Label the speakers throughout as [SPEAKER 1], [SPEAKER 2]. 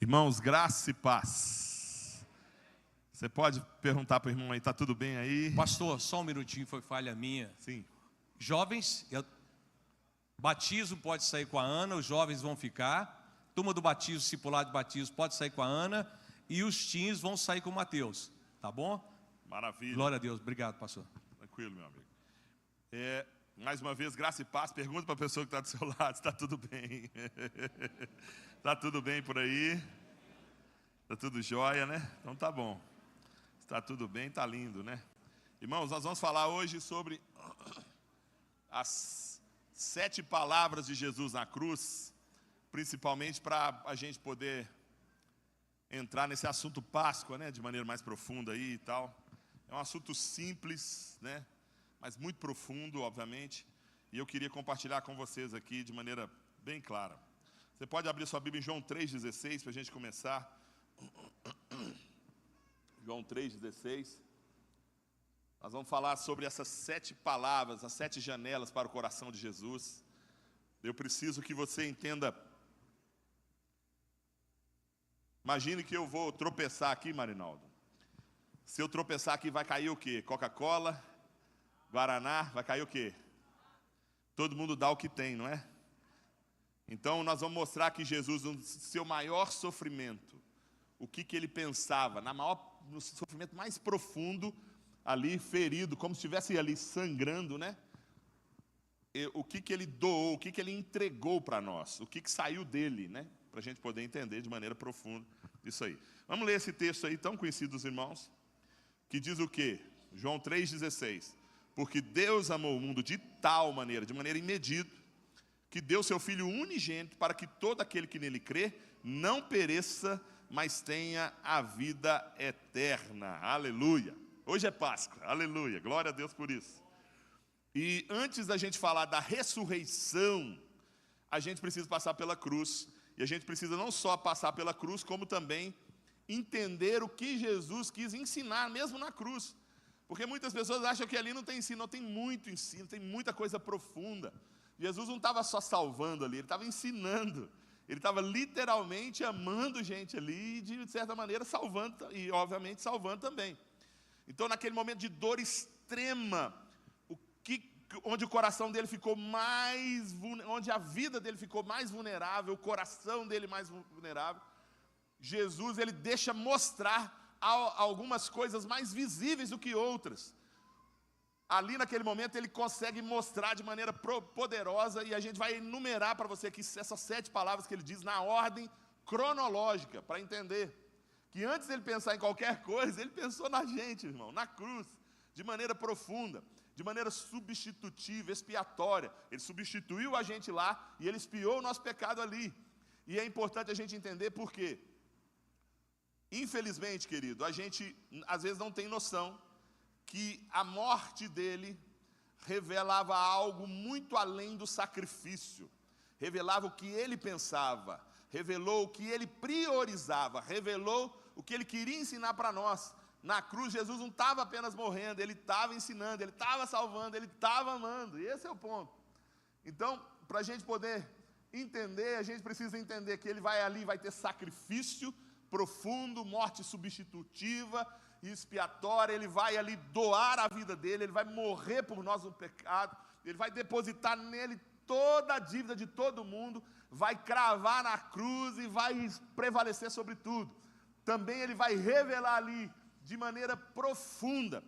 [SPEAKER 1] Irmãos, graça e paz. Você pode perguntar para o irmão aí, está tudo bem aí?
[SPEAKER 2] Pastor, só um minutinho, foi falha minha.
[SPEAKER 1] Sim.
[SPEAKER 2] Jovens, batismo pode sair com a Ana, os jovens vão ficar. Turma do batismo, discipulado de batismo pode sair com a Ana. E os teens vão sair com o Mateus, tá bom?
[SPEAKER 1] Maravilha.
[SPEAKER 2] Glória a Deus, obrigado, pastor.
[SPEAKER 1] Tranquilo, meu amigo. Mais uma vez, graça e paz. Pergunta para a pessoa que está do seu lado se está tudo bem. Está tudo bem por aí? Está tudo jóia, né? Então tá bom. Está tudo bem, está lindo, né? Irmãos, nós vamos falar hoje sobre as 7 palavras de Jesus na cruz, principalmente para a gente poder entrar nesse assunto Páscoa, né, de maneira mais profunda aí e tal. É um assunto simples, né, mas muito profundo, obviamente, e eu queria compartilhar com vocês aqui de maneira bem clara. Você pode abrir sua Bíblia em João 3,16 para a gente começar. João 3,16. Nós vamos falar sobre essas 7 palavras, as 7 janelas para o coração de Jesus. Eu preciso que você entenda. Imagine que eu vou tropeçar aqui, Marinaldo. Se eu tropeçar aqui, vai cair o quê? Coca-Cola, Guaraná, vai cair o quê? Todo mundo dá o que tem, não é? Então nós vamos mostrar que Jesus, no seu maior sofrimento, o que ele pensava, no sofrimento mais profundo, ali ferido, como se estivesse ali sangrando, né? O que ele doou, o que ele entregou para nós, o que saiu dele, né? Para a gente poder entender de maneira profunda isso aí. Vamos ler esse texto aí, tão conhecido dos irmãos, que diz o quê? João 3,16. Porque Deus amou o mundo de tal maneira, de maneira imedida, que deu seu Filho unigênito para que todo aquele que nele crê não pereça, mas tenha a vida eterna. Aleluia. Hoje é Páscoa. Aleluia. Glória a Deus por isso. E antes da gente falar da ressurreição, a gente precisa passar pela cruz. E a gente precisa não só passar pela cruz, como também entender o que Jesus quis ensinar, mesmo na cruz. Porque muitas pessoas acham que ali não tem ensino, não, tem muito ensino, tem muita coisa profunda. Jesus não estava só salvando ali, ele estava ensinando. Ele estava literalmente amando gente ali e, de certa maneira, salvando, e obviamente salvando também. Então, naquele momento de dor extrema, onde o coração dele ficou mais, onde a vida dele ficou mais vulnerável, o coração dele mais vulnerável, Jesus, ele deixa mostrar algumas coisas mais visíveis do que outras. Ali naquele momento ele consegue mostrar de maneira poderosa, e a gente vai enumerar para você aqui essas 7 palavras que ele diz na ordem cronológica, para entender que antes de ele pensar em qualquer coisa, ele pensou na gente, irmão, na cruz, de maneira profunda, de maneira substitutiva, expiatória. Ele substituiu a gente lá e ele expiou o nosso pecado ali. E é importante a gente entender por quê. Infelizmente, querido, a gente às vezes não tem noção que a morte dele revelava algo muito além do sacrifício. Revelava o que ele pensava, revelou o que ele priorizava, revelou o que ele queria ensinar para nós. Na cruz, Jesus não estava apenas morrendo, ele estava ensinando, ele estava salvando, ele estava amando. E esse é o ponto. Então, para a gente poder entender, a gente precisa entender que ele vai ali, vai ter sacrifício profundo, morte substitutiva e expiatória. Ele vai ali doar a vida dele, ele vai morrer por nós no pecado, ele vai depositar nele toda a dívida de todo mundo, vai cravar na cruz e vai prevalecer sobre tudo. Também ele vai revelar ali, de maneira profunda,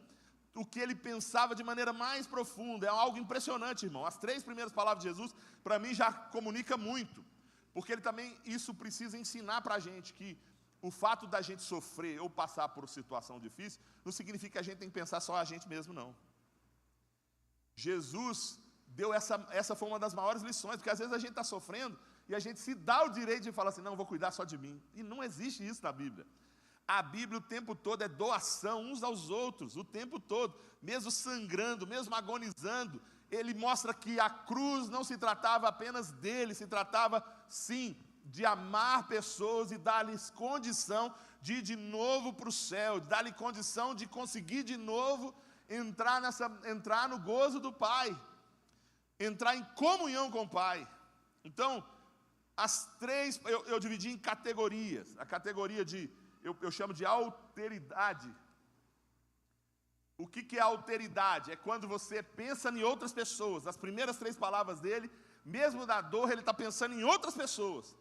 [SPEAKER 1] o que ele pensava de maneira mais profunda. É algo impressionante, irmão. As 3 primeiras palavras de Jesus, para mim, já comunica muito, porque ele também, isso precisa ensinar para a gente, que o fato da gente sofrer ou passar por situação difícil, não significa que a gente tem que pensar só a gente mesmo, não. Jesus deu essa foi uma das maiores lições, porque às vezes a gente está sofrendo, e a gente se dá o direito de falar assim, não, vou cuidar só de mim. E não existe isso na Bíblia. A Bíblia o tempo todo é doação uns aos outros, o tempo todo, mesmo sangrando, mesmo agonizando. Ele mostra que a cruz não se tratava apenas dele, se tratava, sim, de amar pessoas e dar-lhes condição de ir de novo para o céu, de dar-lhe condição de conseguir de novo entrar no gozo do Pai, entrar em comunhão com o Pai. Então, as três, eu dividi em categorias. A categoria eu chamo de alteridade. O que é alteridade? É quando você pensa em outras pessoas. As primeiras 3 palavras dele, mesmo na dor, ele está pensando em outras pessoas.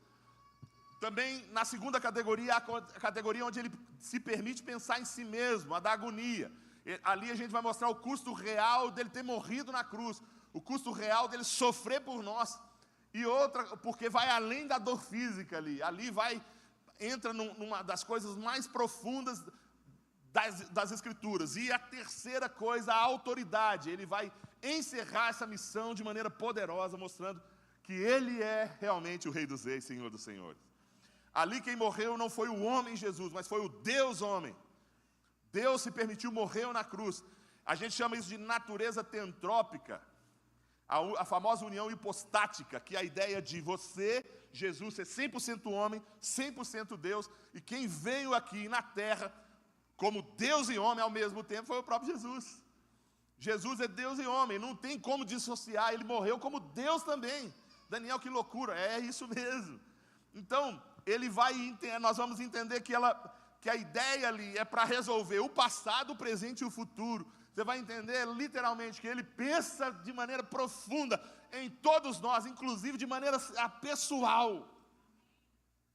[SPEAKER 1] Também, na segunda categoria, a categoria onde ele se permite pensar em si mesmo, a da agonia. Ali a gente vai mostrar o custo real dele ter morrido na cruz, o custo real dele sofrer por nós. E outra, porque vai além da dor física ali. Ali entra numa das coisas mais profundas das Escrituras. E a terceira coisa, a autoridade. Ele vai encerrar essa missão de maneira poderosa, mostrando que ele é realmente o Rei dos Reis, Senhor dos Senhores. Ali quem morreu não foi o homem Jesus, mas foi o Deus homem. Deus se permitiu, morreu na cruz. A gente chama isso de natureza tentrópica, a famosa união hipostática, que é a ideia de você, Jesus, ser 100% homem, 100% Deus, e quem veio aqui na terra como Deus e homem ao mesmo tempo foi o próprio Jesus. Jesus é Deus e homem, não tem como dissociar, ele morreu como Deus também. Daniel, que loucura, é isso mesmo. Então, nós vamos entender que a ideia ali é para resolver o passado, o presente e o futuro. Você vai entender literalmente que ele pensa de maneira profunda em todos nós, inclusive de maneira pessoal.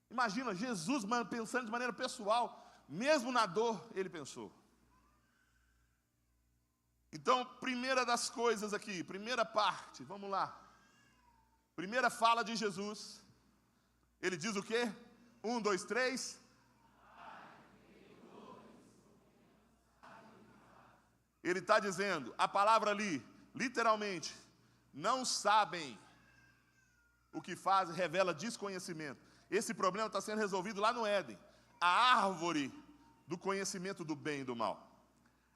[SPEAKER 1] Imagina, Jesus pensando de maneira pessoal, mesmo na dor ele pensou. Então, primeira das coisas aqui, primeira parte, vamos lá. Primeira fala de Jesus, ele diz o quê? 1, 2, 3. Ele está dizendo, a palavra ali, literalmente, não sabem o que fazem, revela desconhecimento. Esse problema está sendo resolvido lá no Éden. A árvore do conhecimento do bem e do mal.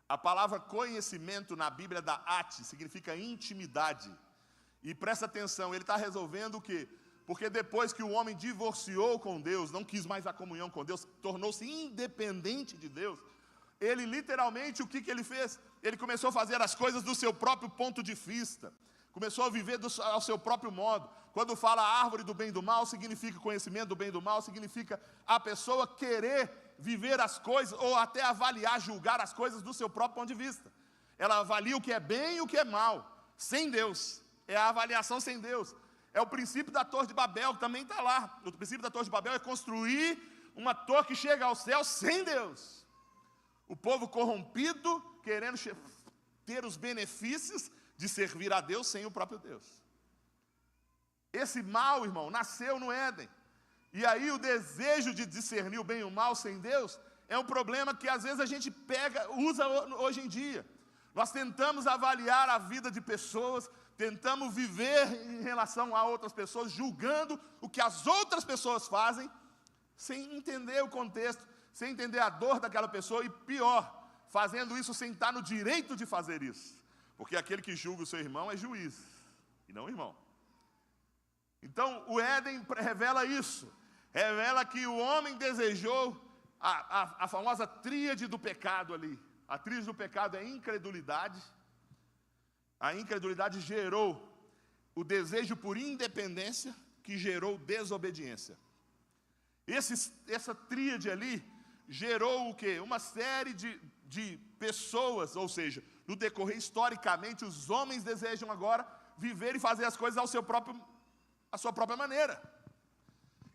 [SPEAKER 1] A palavra conhecimento na Bíblia da ate, significa intimidade. E presta atenção, ele está resolvendo o quê? Porque depois que o homem divorciou com Deus, não quis mais a comunhão com Deus, tornou-se independente de Deus, ele literalmente, o que ele fez? Ele começou a fazer as coisas do seu próprio ponto de vista, começou a viver ao seu próprio modo. Quando fala árvore do bem e do mal, significa conhecimento do bem e do mal, significa a pessoa querer viver as coisas, ou até avaliar, julgar as coisas do seu próprio ponto de vista. Ela avalia o que é bem e o que é mal, sem Deus, é a avaliação sem Deus. É o princípio da Torre de Babel, que também está lá. O princípio da Torre de Babel é construir uma torre que chega ao céu sem Deus. O povo corrompido, querendo ter os benefícios de servir a Deus sem o próprio Deus. Esse mal, irmão, nasceu no Éden. E aí o desejo de discernir o bem e o mal sem Deus é um problema que às vezes a gente usa hoje em dia. Nós tentamos avaliar a vida de pessoas, tentamos viver em relação a outras pessoas, julgando o que as outras pessoas fazem, sem entender o contexto, sem entender a dor daquela pessoa, e pior, fazendo isso sem estar no direito de fazer isso. Porque aquele que julga o seu irmão é juiz, e não irmão. Então, o Éden revela isso. Revela que o homem desejou a famosa tríade do pecado ali. A tríade do pecado é incredulidade. A incredulidade gerou o desejo por independência, que gerou desobediência. Essa tríade ali gerou o quê? Uma série de pessoas, ou seja, no decorrer historicamente, os homens desejam agora viver e fazer as coisas à sua própria maneira.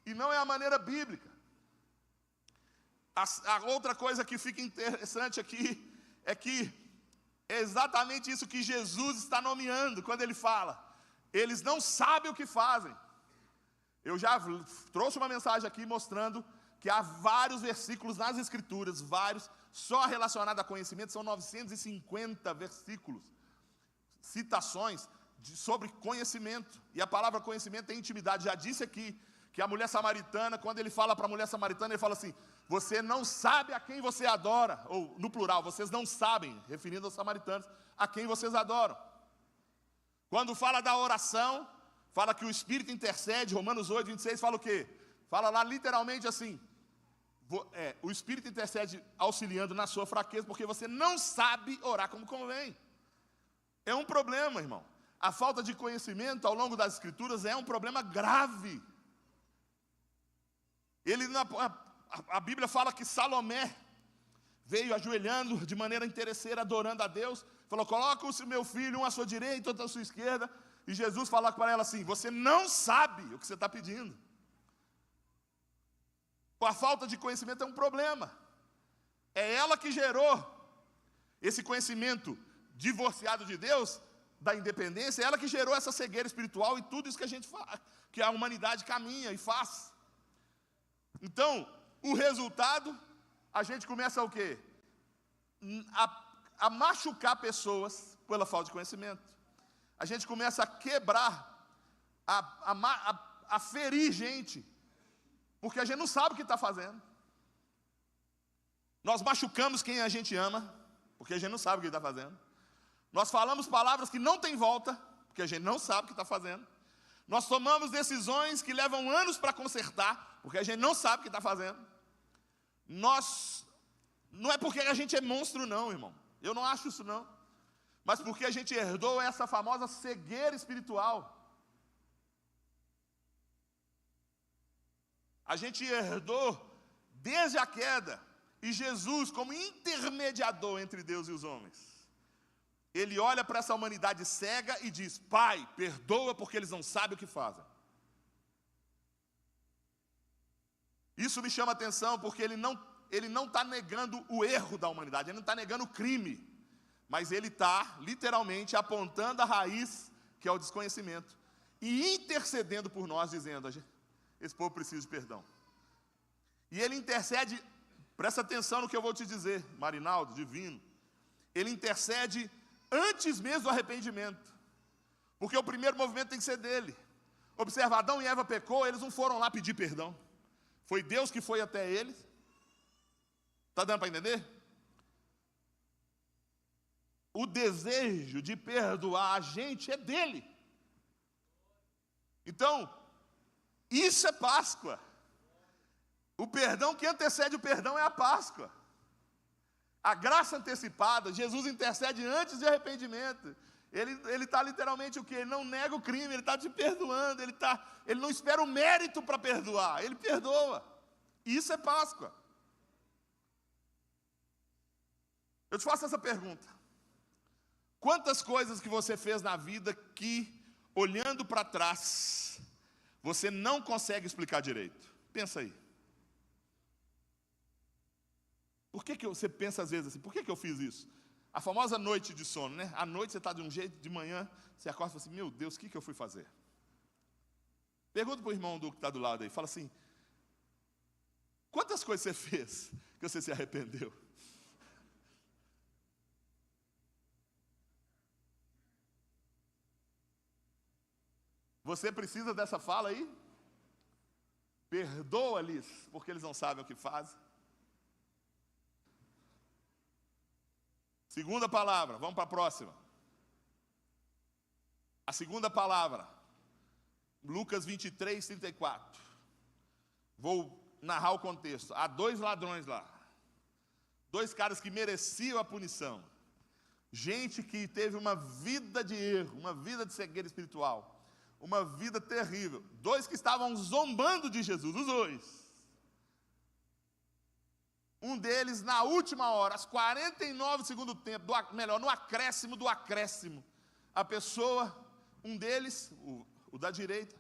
[SPEAKER 1] E não é a maneira bíblica. A outra coisa que fica interessante aqui é que é exatamente isso que Jesus está nomeando quando ele fala. Eles não sabem o que fazem. Eu já trouxe uma mensagem aqui mostrando que há vários versículos nas Escrituras, vários, só relacionados a conhecimento, são 950 versículos, citações sobre conhecimento. E a palavra conhecimento tem intimidade. Já disse aqui que a mulher samaritana, quando ele fala para a mulher samaritana, ele fala assim: você não sabe a quem você adora, ou no plural, vocês não sabem, referindo aos samaritanos, a quem vocês adoram. Quando fala da oração, fala que o Espírito intercede, Romanos 8, 26, fala o quê? Fala lá literalmente assim, o Espírito intercede auxiliando na sua fraqueza, porque você não sabe orar como convém. É um problema, irmão. A falta de conhecimento ao longo das Escrituras é um problema grave. A Bíblia fala que Salomé veio ajoelhando de maneira interesseira, adorando a Deus, falou: coloca o meu filho, um à sua direita, outro à sua esquerda. E Jesus falou para ela assim: você não sabe o que você está pedindo. A falta de conhecimento é um problema. É ela que gerou esse conhecimento divorciado de Deus, da independência, é ela que gerou essa cegueira espiritual e tudo isso que a gente faz, que a humanidade caminha e faz. Então, o resultado, a gente começa o quê? A machucar pessoas pela falta de conhecimento. A gente começa a quebrar, a ferir gente, porque a gente não sabe o que está fazendo. Nós machucamos quem a gente ama, porque a gente não sabe o que está fazendo. Nós falamos palavras que não tem volta, porque a gente não sabe o que está fazendo. Nós tomamos decisões que levam anos para consertar, porque a gente não sabe o que está fazendo. Não é porque a gente é monstro não, irmão. Eu não acho isso não. Mas porque a gente herdou essa famosa cegueira espiritual. A gente herdou desde a queda. E Jesus, como intermediador entre Deus e os homens, Ele olha para essa humanidade cega e diz: Pai, perdoa porque eles não sabem o que fazem. Isso me chama a atenção porque Ele não está negando o erro da humanidade, Ele não está negando o crime, mas Ele está literalmente apontando a raiz, que é o desconhecimento, e intercedendo por nós, dizendo: esse povo precisa de perdão. E Ele intercede, presta atenção no que eu vou te dizer, Marinaldo, divino. Ele intercede antes mesmo do arrependimento, porque o primeiro movimento tem que ser dele. Observa, Adão e Eva pecou, eles não foram lá pedir perdão, foi Deus que foi até eles. Está dando para entender? O desejo de perdoar a gente é dele. Então, isso é Páscoa. O perdão que antecede o perdão é a Páscoa. A graça antecipada, Jesus intercede antes de arrependimento. Ele está literalmente o quê? Ele não nega o crime, ele está te perdoando, ele não espera o mérito para perdoar, ele perdoa. Isso é Páscoa. Eu te faço essa pergunta: quantas coisas que você fez na vida que, olhando para trás, você não consegue explicar direito? Pensa aí. Por que você pensa às vezes assim, por que eu fiz isso? A famosa noite de sono, né? À noite você está de um jeito, de manhã você acorda e fala assim: meu Deus, o que eu fui fazer? Pergunta para o irmão do que está do lado aí, fala assim: quantas coisas você fez que você se arrependeu? Você precisa dessa fala aí? Perdoa-lhes, porque eles não sabem o que fazem. Segunda palavra, vamos para a próxima. A segunda palavra, Lucas 23, 34. Vou narrar o contexto. Há 2 ladrões lá. 2 caras que mereciam a punição. Gente que teve uma vida de erro, uma vida de cegueira espiritual. Uma vida terrível. 2 que estavam zombando de Jesus, os 2. Um deles, na última hora, aos 49 do segundo tempo, no acréscimo do acréscimo, a pessoa, um deles, o da direita,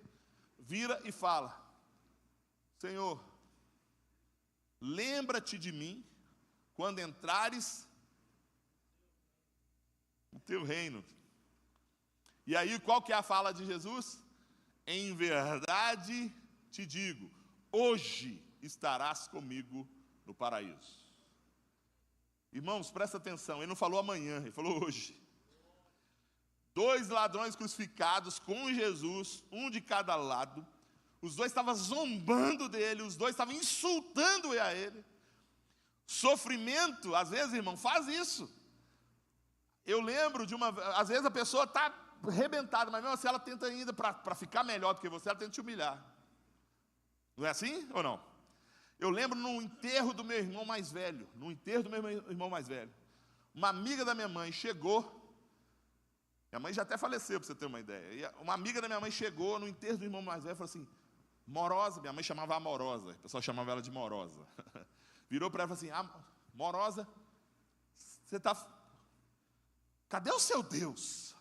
[SPEAKER 1] vira e fala: Senhor, lembra-te de mim quando entrares no teu reino. E aí, qual que é a fala de Jesus? Em verdade te digo, hoje estarás comigo no paraíso. Irmãos, presta atenção, ele não falou amanhã, ele falou hoje. 2 ladrões crucificados com Jesus, um de cada lado. Os 2 estavam zombando dele, os 2 estavam insultando a ele. Sofrimento, às vezes, irmão, faz isso. Eu lembro de às vezes a pessoa está arrebentada, mas mesmo assim ela tenta ainda, para ficar melhor do que você, ela tenta te humilhar. Não é assim ou não? Eu lembro no enterro do meu irmão mais velho, uma amiga da minha mãe chegou, minha mãe já até faleceu, para você ter uma ideia, uma amiga da minha mãe chegou no enterro do irmão mais velho e falou assim: Morosa, minha mãe chamava Amorosa, o pessoal chamava ela de Morosa. Virou para ela e falou assim: Morosa, você está... Cadê o seu Deus?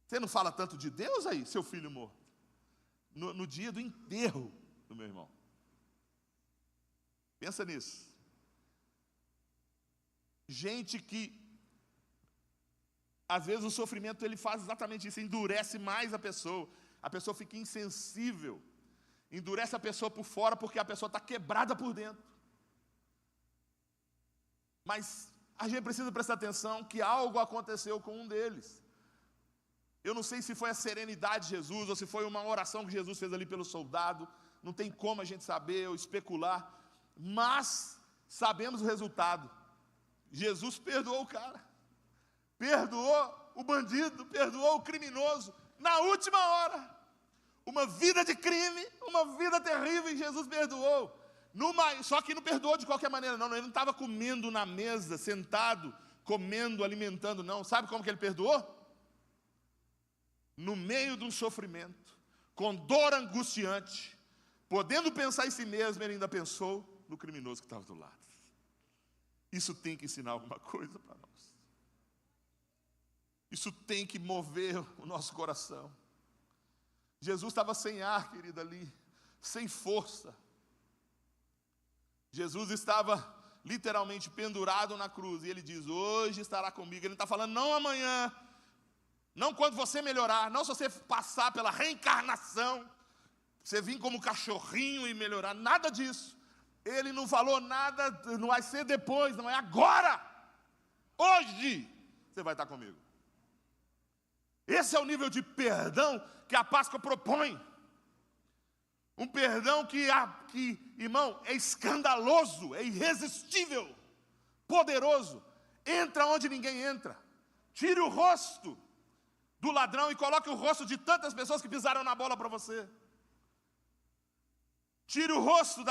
[SPEAKER 1] Você não fala tanto de Deus aí, seu filho morto? No dia do enterro do meu irmão. Pensa nisso. Gente que, às vezes o sofrimento ele faz exatamente isso, endurece mais a pessoa fica insensível, endurece a pessoa por fora porque a pessoa está quebrada por dentro. Mas a gente precisa prestar atenção que algo aconteceu com um deles. Eu não sei se foi a serenidade de Jesus ou se foi uma oração que Jesus fez ali pelo soldado, não tem como a gente saber ou especular, mas sabemos o resultado. Jesus perdoou o cara, perdoou o bandido, perdoou o criminoso, na última hora. Uma vida de crime, uma vida terrível, e Jesus perdoou. Só que não perdoou de qualquer maneira, não. Ele não estava comendo na mesa, sentado, comendo, alimentando, não. Sabe como que ele perdoou? No meio de um sofrimento, com dor angustiante, podendo pensar em si mesmo, ele ainda pensou no criminoso que estava do lado. Isso tem que ensinar alguma coisa para nós. Isso tem que mover o nosso coração. Jesus estava sem ar, querida, ali, sem força. Jesus estava literalmente pendurado na cruz, e ele diz: hoje estará comigo. Ele não está falando não amanhã, não quando você melhorar, não se você passar pela reencarnação, você vir como cachorrinho e melhorar, nada disso. Ele não falou nada, não vai ser depois, não é agora. Hoje você vai estar comigo. Esse é o nível de perdão que a Páscoa propõe. Um perdão que, irmão, é escandaloso, é irresistível, poderoso. Entra onde ninguém entra. Tire o rosto do ladrão e coloque o rosto de tantas pessoas que pisaram na bola para você. Tire o rosto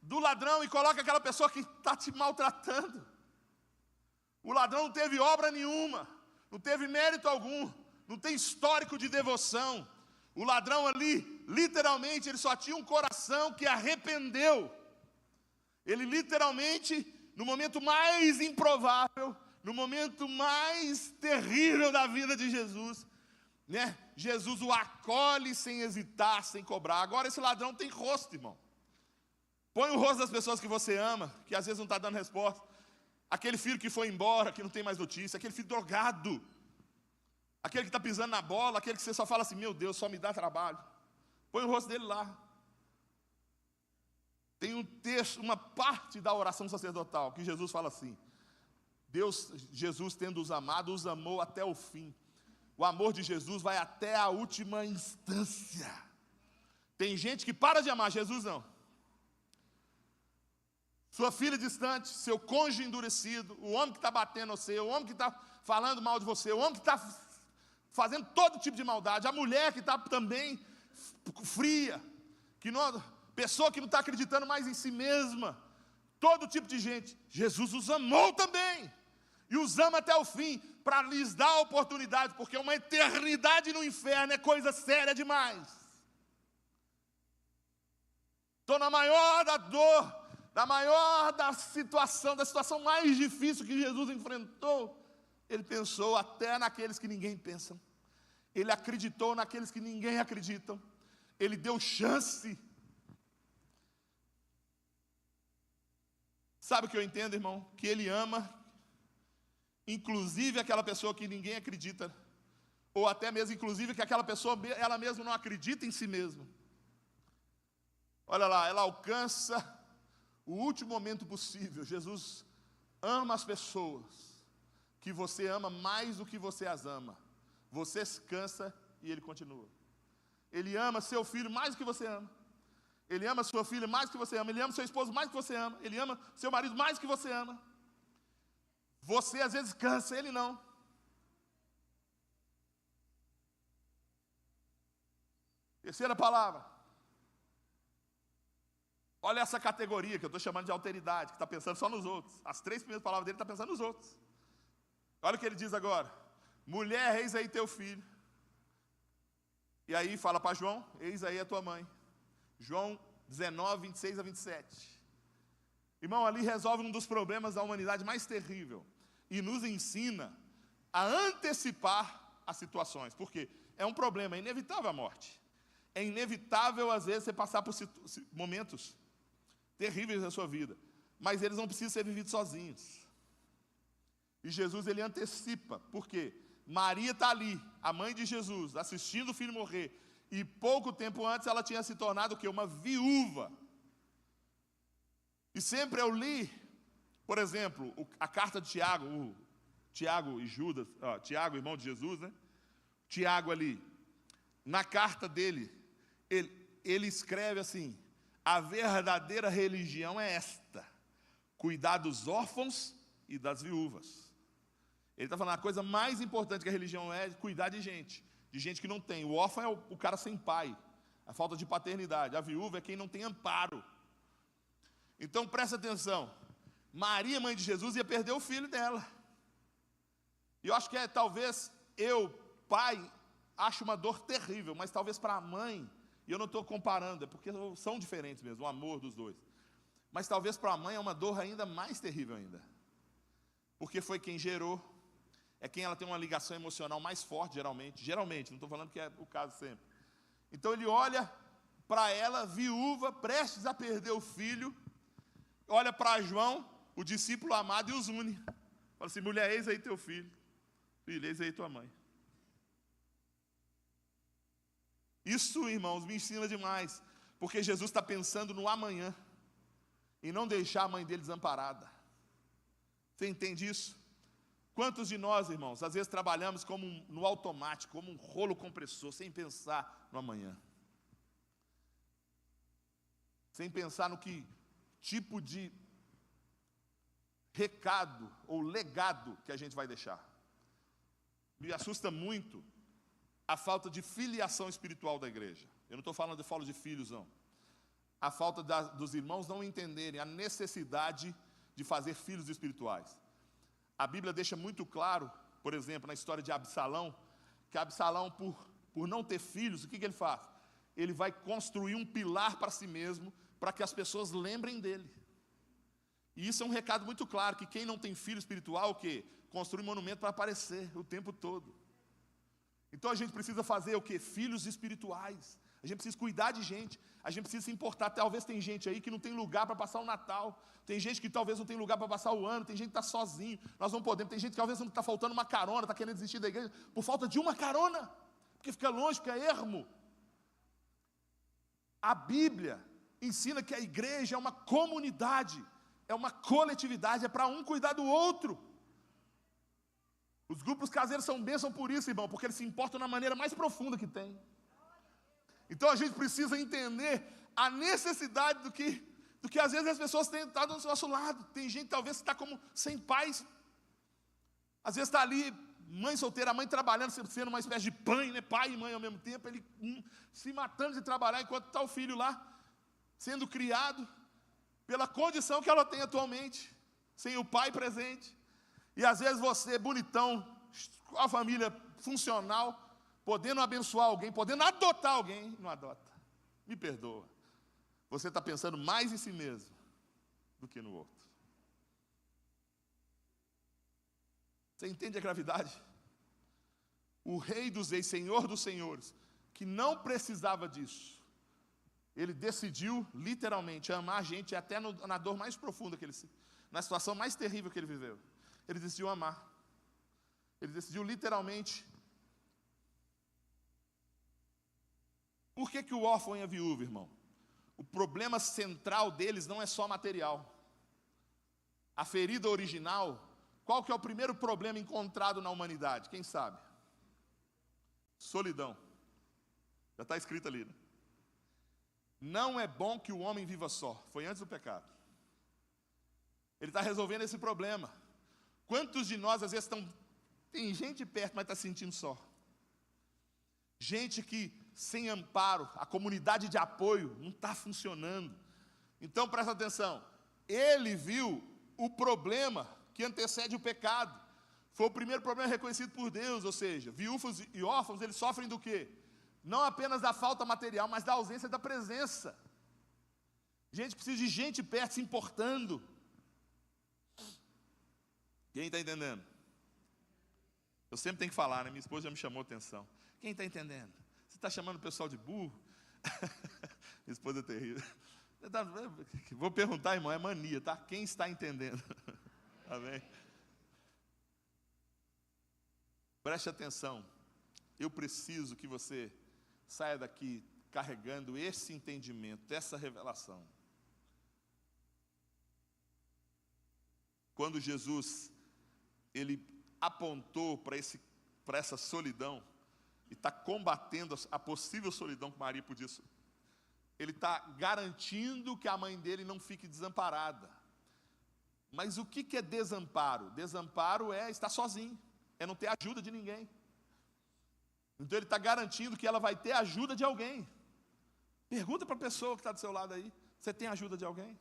[SPEAKER 1] do ladrão e coloque aquela pessoa que está te maltratando. O ladrão não teve obra nenhuma, não teve mérito algum, não tem histórico de devoção. O ladrão ali, literalmente, ele só tinha um coração que arrependeu. Ele literalmente, no momento mais improvável, no momento mais terrível da vida de Jesus, né? Jesus o acolhe sem hesitar, sem cobrar. Agora esse ladrão tem rosto, irmão. Põe o rosto das pessoas que você ama, que às vezes não está dando resposta. Aquele filho que foi embora, que não tem mais notícia. Aquele filho drogado. Aquele que está pisando na bola. Aquele que você só fala assim: meu Deus, só me dá trabalho. Põe o rosto dele lá. Tem um texto, uma parte da oração sacerdotal, que Jesus fala assim: Jesus, tendo os amado, os amou até o fim. O amor de Jesus vai até a última instância. Tem gente que para de amar, Jesus não. Sua filha distante, seu cônjuge endurecido, o homem que está batendo você, o homem que está falando mal de você, o homem que está fazendo todo tipo de maldade, a mulher que está também fria, pessoa que não está acreditando mais em si mesma, todo tipo de gente. Jesus os amou também, e os ama até o fim, para lhes dar a oportunidade, porque uma eternidade no inferno é coisa séria demais. Estou na maior da dor, da situação mais difícil que Jesus enfrentou. Ele pensou até naqueles que ninguém pensa. Ele acreditou naqueles que ninguém acredita. Ele deu chance. Sabe o que eu entendo, irmão? Que ele ama, inclusive aquela pessoa que ninguém acredita, ou até mesmo, inclusive, que aquela pessoa, ela mesma não acredita em si mesma. Olha lá, ela alcança o último momento possível. Jesus ama as pessoas que você ama mais do que você as ama. Você se cansa e ele continua. Ele ama seu filho mais do que você ama. Ele ama sua filha mais do que você ama. Ele ama seu esposo mais do que você ama. Ele ama seu marido mais do que você ama. Você às vezes cansa, ele não. Terceira palavra. Olha essa categoria que eu estou chamando de alteridade, que está pensando só nos outros. As 3 primeiras palavras dele está pensando nos outros. Olha o que ele diz agora: mulher, eis aí teu filho. E aí fala para João, eis aí a tua mãe. João 19, 26 a 27. Irmão, ali resolve um dos problemas da humanidade mais terrível. E nos ensina a antecipar as situações. Por quê? É um problema, é inevitável a morte. É inevitável, às vezes, você passar por momentos terríveis na sua vida. Mas eles não precisam ser vividos sozinhos. E Jesus, ele antecipa. Por quê? Maria está ali, a mãe de Jesus, assistindo o filho morrer. E pouco tempo antes ela tinha se tornado o quê? Uma viúva. E sempre eu li, por exemplo, a carta de Tiago, Tiago e Judas, Tiago, irmão de Jesus, né? Tiago ali, na carta dele, ele escreve assim: a verdadeira religião é esta, cuidar dos órfãos e das viúvas. Ele está falando, a coisa mais importante que a religião é cuidar de gente que não tem. O órfão é o cara sem pai, a falta de paternidade. A viúva é quem não tem amparo. Então presta atenção, Maria, mãe de Jesus, ia perder o filho dela. E eu acho que talvez pai, acho uma dor terrível, mas talvez para a mãe, e eu não estou comparando, é porque são diferentes mesmo, o amor dos dois. Mas talvez para a mãe é uma dor ainda mais terrível ainda. Porque foi quem gerou, é quem ela tem uma ligação emocional mais forte, geralmente, não estou falando que é o caso sempre. Então ele olha para ela, viúva, prestes a perder o filho, olha para João, o discípulo amado, e os une. Fala assim, mulher, eis aí teu filho. Filho, eis aí tua mãe. Isso, irmãos, me ensina demais, porque Jesus está pensando no amanhã, e não deixar a mãe dele desamparada. Você entende isso? Quantos de nós, irmãos, às vezes trabalhamos no automático, como um rolo compressor, sem pensar no amanhã? Sem pensar no que tipo de recado ou legado que a gente vai deixar. Me assusta muito a falta de filiação espiritual da igreja. Eu não estou falando de falo de filhos, não. A falta dos irmãos não entenderem a necessidade de fazer filhos espirituais. A Bíblia deixa muito claro, por exemplo, na história de Absalão, que Absalão, por não ter filhos, o que ele faz? Ele vai construir um pilar para si mesmo, para que as pessoas lembrem dele. E isso é um recado muito claro, que quem não tem filho espiritual, o quê? Construi um monumento para aparecer o tempo todo. Então a gente precisa fazer o quê? Filhos espirituais. A gente precisa cuidar de gente. A gente precisa se importar. Talvez tem gente aí que não tem lugar para passar o Natal. Tem gente que talvez não tem lugar para passar o ano. Tem gente que está sozinho. Nós não podemos. Tem gente que talvez não está faltando uma carona, está querendo desistir da igreja por falta de uma carona. Porque fica longe, fica ermo. A Bíblia ensina que a igreja é uma comunidade, é uma coletividade, é para um cuidar do outro. Os grupos caseiros são bênção por isso, irmão, porque eles se importam na maneira mais profunda que tem. Então a gente precisa entender a necessidade do que às vezes as pessoas têm estado do nosso lado. Tem gente talvez que está como sem pais. Às vezes está ali, mãe solteira, a mãe trabalhando, sendo uma espécie de pai, né? Pai e mãe ao mesmo tempo, ele se matando de trabalhar enquanto está o filho lá, sendo criado pela condição que ela tem atualmente, sem o pai presente. E às vezes você, bonitão, com a família funcional, podendo abençoar alguém, podendo adotar alguém, não adota. Me perdoa. Você está pensando mais em si mesmo do que no outro. Você entende a gravidade? O Rei dos Reis, Senhor dos Senhores, que não precisava disso, ele decidiu, literalmente, amar a gente até na dor mais profunda que ele, na situação mais terrível que ele viveu. Ele decidiu amar. Ele decidiu literalmente. Por que o órfão e a viúva, irmão? O problema central deles não é só material. A ferida original, qual que é o primeiro problema encontrado na humanidade? Quem sabe? Solidão. Já está escrito ali, né? Não é bom que o homem viva só. Foi antes do pecado. Ele está resolvendo esse problema. Quantos de nós, às vezes, tem gente perto, mas está se sentindo só? Gente que, sem amparo, a comunidade de apoio não está funcionando. Então, presta atenção. Ele viu o problema que antecede o pecado. Foi o primeiro problema reconhecido por Deus, ou seja, viúvas e órfãos, eles sofrem do quê? Não apenas da falta material, mas da ausência da presença. Gente precisa de gente perto se importando. Quem está entendendo? Eu sempre tenho que falar, né? Minha esposa já me chamou a atenção. Quem está entendendo? Você está chamando o pessoal de burro? Minha esposa é terrível. Vou perguntar, irmão, é mania, tá? Quem está entendendo? Amém? Preste atenção. Eu preciso que você saia daqui carregando esse entendimento, essa revelação. Quando Jesus, ele apontou para essa solidão, e está combatendo a possível solidão que Maria podia. Ele está garantindo que a mãe dele não fique desamparada. Mas o que é desamparo? Desamparo é estar sozinho, é não ter ajuda de ninguém. Então ele está garantindo que ela vai ter ajuda de alguém. Pergunta para a pessoa que está do seu lado aí: você tem ajuda de alguém?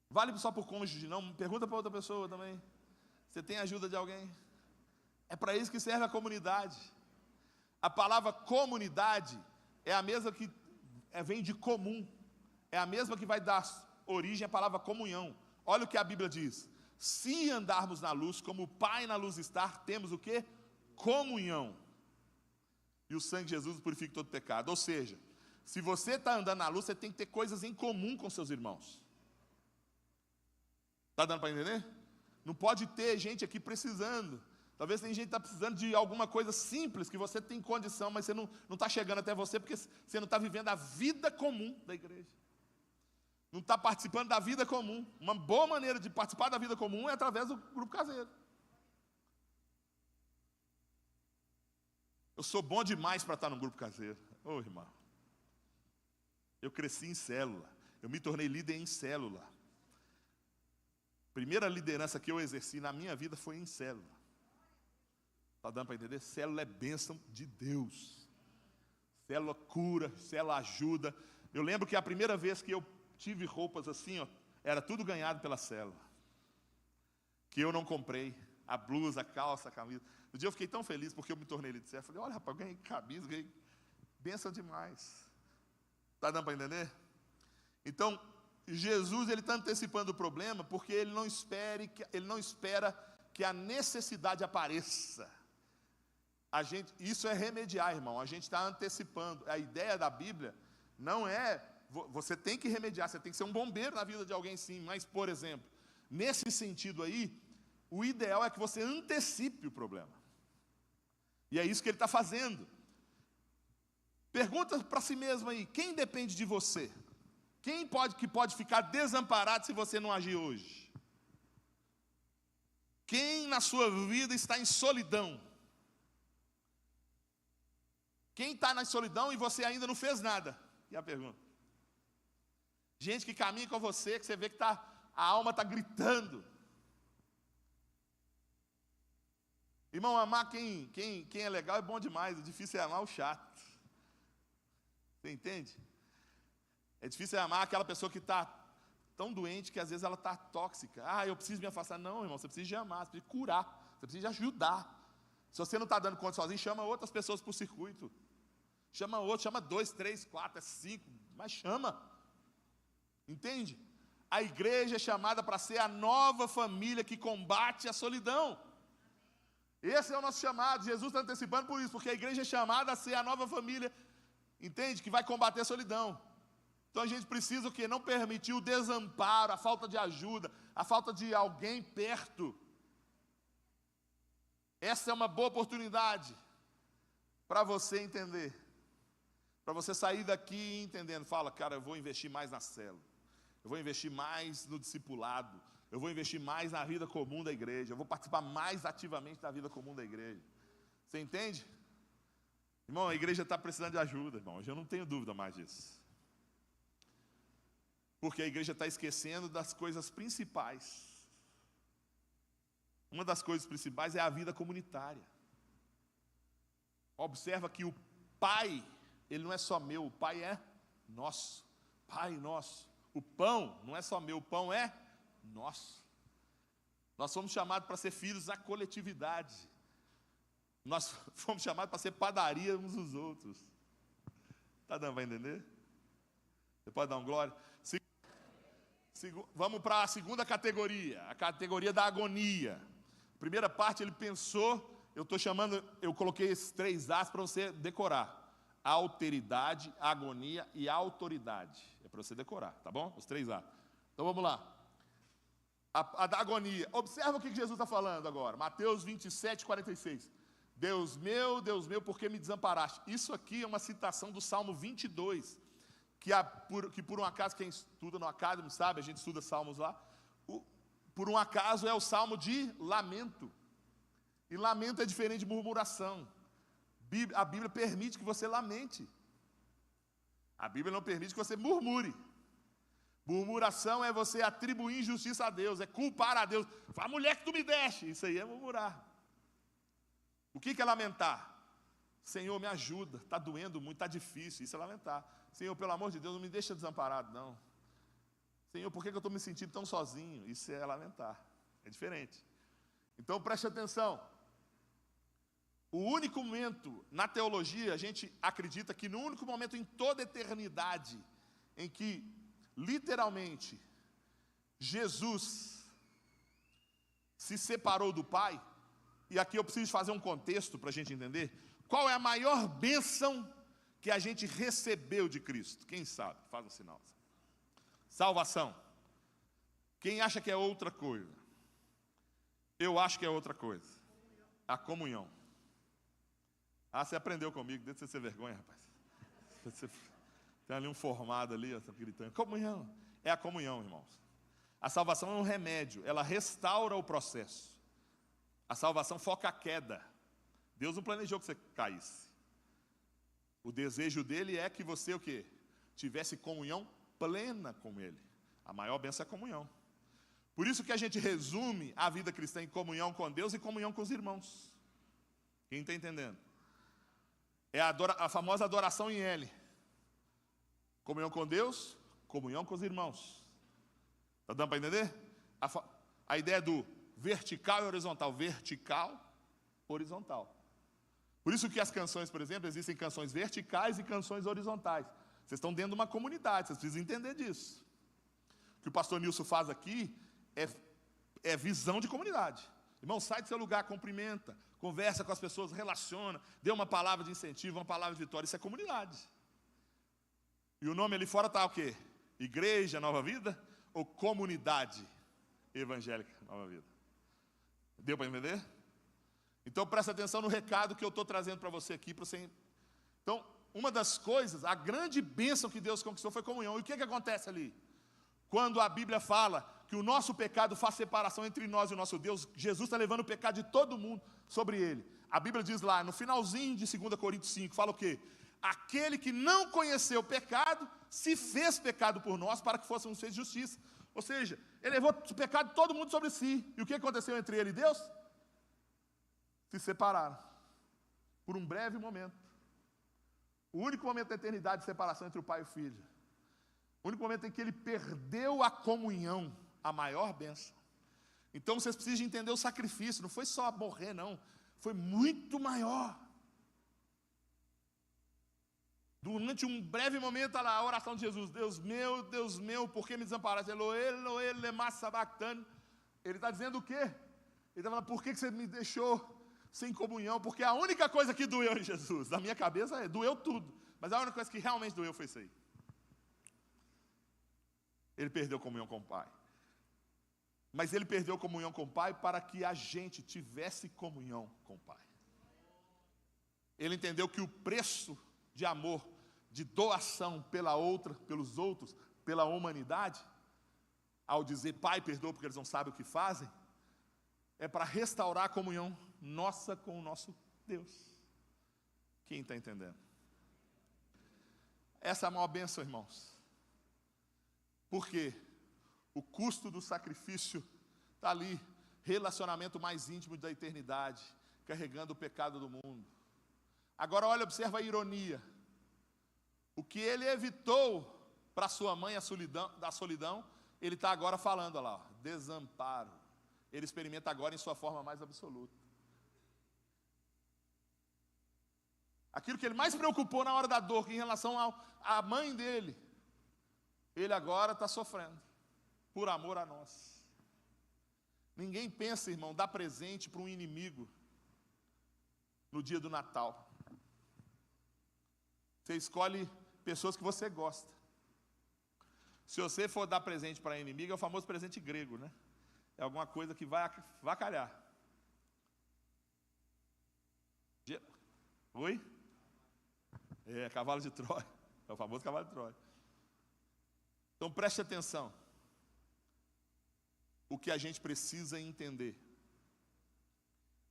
[SPEAKER 1] Vale só por cônjuge, não? Pergunta para outra pessoa também: você tem ajuda de alguém? É para isso que serve a comunidade. A palavra comunidade é a mesma que vem de comum, é a mesma que vai dar origem à palavra comunhão. Olha o que a Bíblia diz: se andarmos na luz, como o Pai na luz está, temos o quê? Comunhão. E o sangue de Jesus purifica todo pecado. Ou seja, se você está andando na luz, você tem que ter coisas em comum com seus irmãos. Está dando para entender? Não pode ter gente aqui precisando. Talvez tem gente que está precisando de alguma coisa simples, que você tem condição, mas você não está chegando até você, porque você não está vivendo a vida comum da igreja. Não está participando da vida comum. Uma boa maneira de participar da vida comum é através do grupo caseiro. Eu sou bom demais para estar no grupo caseiro. Ô, irmão, eu cresci em célula. Eu me tornei líder em célula. Primeira liderança que eu exerci na minha vida foi em célula. Está dando para entender? Célula é bênção de Deus. Célula cura, célula ajuda. Eu lembro que a primeira vez que eu tive roupas assim, ó, era tudo ganhado pela célula. Que eu não comprei. A blusa, a calça, a camisa. No dia eu fiquei tão feliz porque eu me tornei líder. Eu falei: olha, rapaz, eu ganhei camisa, ganhei bênção demais. Está dando para entender? Então, Jesus, ele está antecipando o problema porque ele não espera que a necessidade apareça. Isso é remediar, irmão. A gente está antecipando. A ideia da Bíblia não é, você tem que remediar, você tem que ser um bombeiro na vida de alguém, sim. Mas, por exemplo, nesse sentido aí, o ideal é que você antecipe o problema. E é isso que ele está fazendo. Pergunta para si mesmo aí: quem depende de você? Quem pode ficar desamparado se você não agir hoje? Quem na sua vida está em solidão? Quem está na solidão e você ainda não fez nada? E a pergunta? Gente que caminha com você, que você vê que a alma está gritando. Irmão, amar quem é legal é bom demais. O difícil é amar o chato. Você entende? É difícil amar aquela pessoa que está tão doente que às vezes ela está tóxica. Ah, eu preciso me afastar. Não, irmão, você precisa de amar, você precisa de curar, você precisa de ajudar. Se você não está dando conta sozinho, chama outras pessoas para o circuito. Chama outro, chama 2, 3, 4, 5, mas chama. Entende? A igreja é chamada para ser a nova família que combate a solidão. Esse é o nosso chamado. Jesus está antecipando por isso, porque a igreja é chamada a ser a nova família, entende? Que vai combater a solidão. Então a gente precisa o quê? Não permitir o desamparo, a falta de ajuda, a falta de alguém perto. Essa é uma boa oportunidade para você entender. Para você sair daqui entendendo. Fala: cara, eu vou investir mais na célula. Eu vou investir mais no discipulado. Eu vou investir mais na vida comum da igreja. Eu vou participar mais ativamente da vida comum da igreja. Você entende? Irmão, a igreja está precisando de ajuda, irmão. Eu não tenho dúvida mais disso. Porque a igreja está esquecendo das coisas principais. Uma das coisas principais é a vida comunitária. Observa que o Pai, ele não é só meu, o Pai é nosso. Pai nosso. O pão não é só meu, o pão é nosso. Nós somos chamados para ser filhos da coletividade. Nós fomos chamados para ser padaria uns dos outros. Está dando para entender? Você pode dar um glória? Vamos para a segunda categoria, a categoria da agonia. Primeira parte ele pensou, eu coloquei esses 3 A's para você decorar. Alteridade, agonia e autoridade. É para você decorar, tá bom? Os 3 A. Então vamos lá. A da agonia. Observa o que Jesus está falando agora. Mateus 27, 46. Deus meu, por que me desamparaste? Isso aqui é uma citação do Salmo 22. Que por um acaso, quem estuda no Academy sabe, a gente estuda salmos lá. Por um acaso é o salmo de lamento. E lamento é diferente de murmuração. A Bíblia permite que você lamente. A Bíblia não permite que você murmure. Murmuração é você atribuir injustiça a Deus, é culpar a Deus. A mulher que tu me deste, isso aí é murmurar. O que é lamentar? Senhor, me ajuda, está doendo muito, está difícil, isso é lamentar. Senhor, pelo amor de Deus, não me deixa desamparado, não. Senhor, por que eu estou me sentindo tão sozinho? Isso é lamentar, é diferente. Então preste atenção. O único momento, na teologia, a gente acredita que no único momento em toda a eternidade, em que, literalmente, Jesus se separou do Pai, e aqui eu preciso fazer um contexto para a gente entender, qual é a maior bênção que a gente recebeu de Cristo? Quem sabe? Faz um sinal. Salvação. Quem acha que é outra coisa? Eu acho que é outra coisa. A comunhão. Ah, você aprendeu comigo, deixa você ter vergonha, rapaz. Você tem ali um formado ali, você gritando. Comunhão. É a comunhão, irmãos. A salvação é um remédio, ela restaura o processo. A salvação foca a queda. Deus não planejou que você caísse. O desejo dele é que você o quê? Tivesse comunhão plena com ele. A maior bênção é a comunhão. Por isso que a gente resume a vida cristã em comunhão com Deus e comunhão com os irmãos. Quem está entendendo? É a famosa adoração em L. Comunhão com Deus, comunhão com os irmãos. Está dando para entender? A ideia do vertical e horizontal. Vertical, horizontal. Por isso que as canções, por exemplo, existem canções verticais e canções horizontais. Vocês estão dentro de uma comunidade, vocês precisam entender disso. O que o pastor Nilson faz aqui é visão de comunidade. Irmão, sai do seu lugar, cumprimenta, conversa com as pessoas, relaciona, dê uma palavra de incentivo, uma palavra de vitória. Isso é comunidade. E o nome ali fora está o quê? Igreja Nova Vida ou Comunidade Evangélica Nova Vida? Deu para entender? Então presta atenção no recado que eu estou trazendo para você aqui. Então, uma das coisas, a grande bênção que Deus conquistou foi comunhão. E o que acontece ali? Quando a Bíblia fala que o nosso pecado faz separação entre nós e o nosso Deus, Jesus está levando o pecado de todo mundo sobre ele. A Bíblia diz lá, no finalzinho de 2 Coríntios 5, fala o quê? Aquele que não conheceu o pecado, se fez pecado por nós, para que fôssemos feitos justiça. Ou seja, ele levou o pecado de todo mundo sobre si. E o que aconteceu entre ele e Deus? Se separaram. Por um breve momento. O único momento da eternidade de separação entre o pai e o filho. O único momento em que ele perdeu a comunhão, a maior bênção. Então vocês precisam entender o sacrifício, não foi só morrer não, foi muito maior. Durante um breve momento, olha lá, a oração de Jesus, Deus meu, por que me desamparaste? Eloê, lema sabachthani. Ele está dizendo o quê? Ele está falando, por que você me deixou sem comunhão? Porque a única coisa que doeu em Jesus, na minha cabeça, doeu tudo. Mas a única coisa que realmente doeu foi isso aí. Ele perdeu comunhão com o Pai. Mas ele perdeu comunhão com o Pai para que a gente tivesse comunhão com o Pai. Ele entendeu que o preço de amor, de doação pelos outros, pela humanidade, ao dizer Pai, perdoa porque eles não sabem o que fazem, é para restaurar a comunhão nossa com o nosso Deus. Quem está entendendo? Essa é a maior bênção, irmãos. Porque o custo do sacrifício está ali, relacionamento mais íntimo da eternidade, carregando o pecado do mundo. Agora olha, observa a ironia. O que ele evitou para sua mãe da solidão, ele está agora falando, olha lá, ó, desamparo. Ele experimenta agora em sua forma mais absoluta. aquilo que ele mais preocupou na hora da dor, em relação à mãe dele, ele agora está sofrendo, por amor a nós. Ninguém pensa, irmão, dar presente para um inimigo no dia do Natal. Você escolhe pessoas que você gosta. Se você for dar presente para inimigo, é o famoso presente grego, né? É alguma coisa que vai calhar. Oi? É, cavalo de Troia. É o famoso cavalo de Troia. Então preste atenção. O que a gente precisa entender.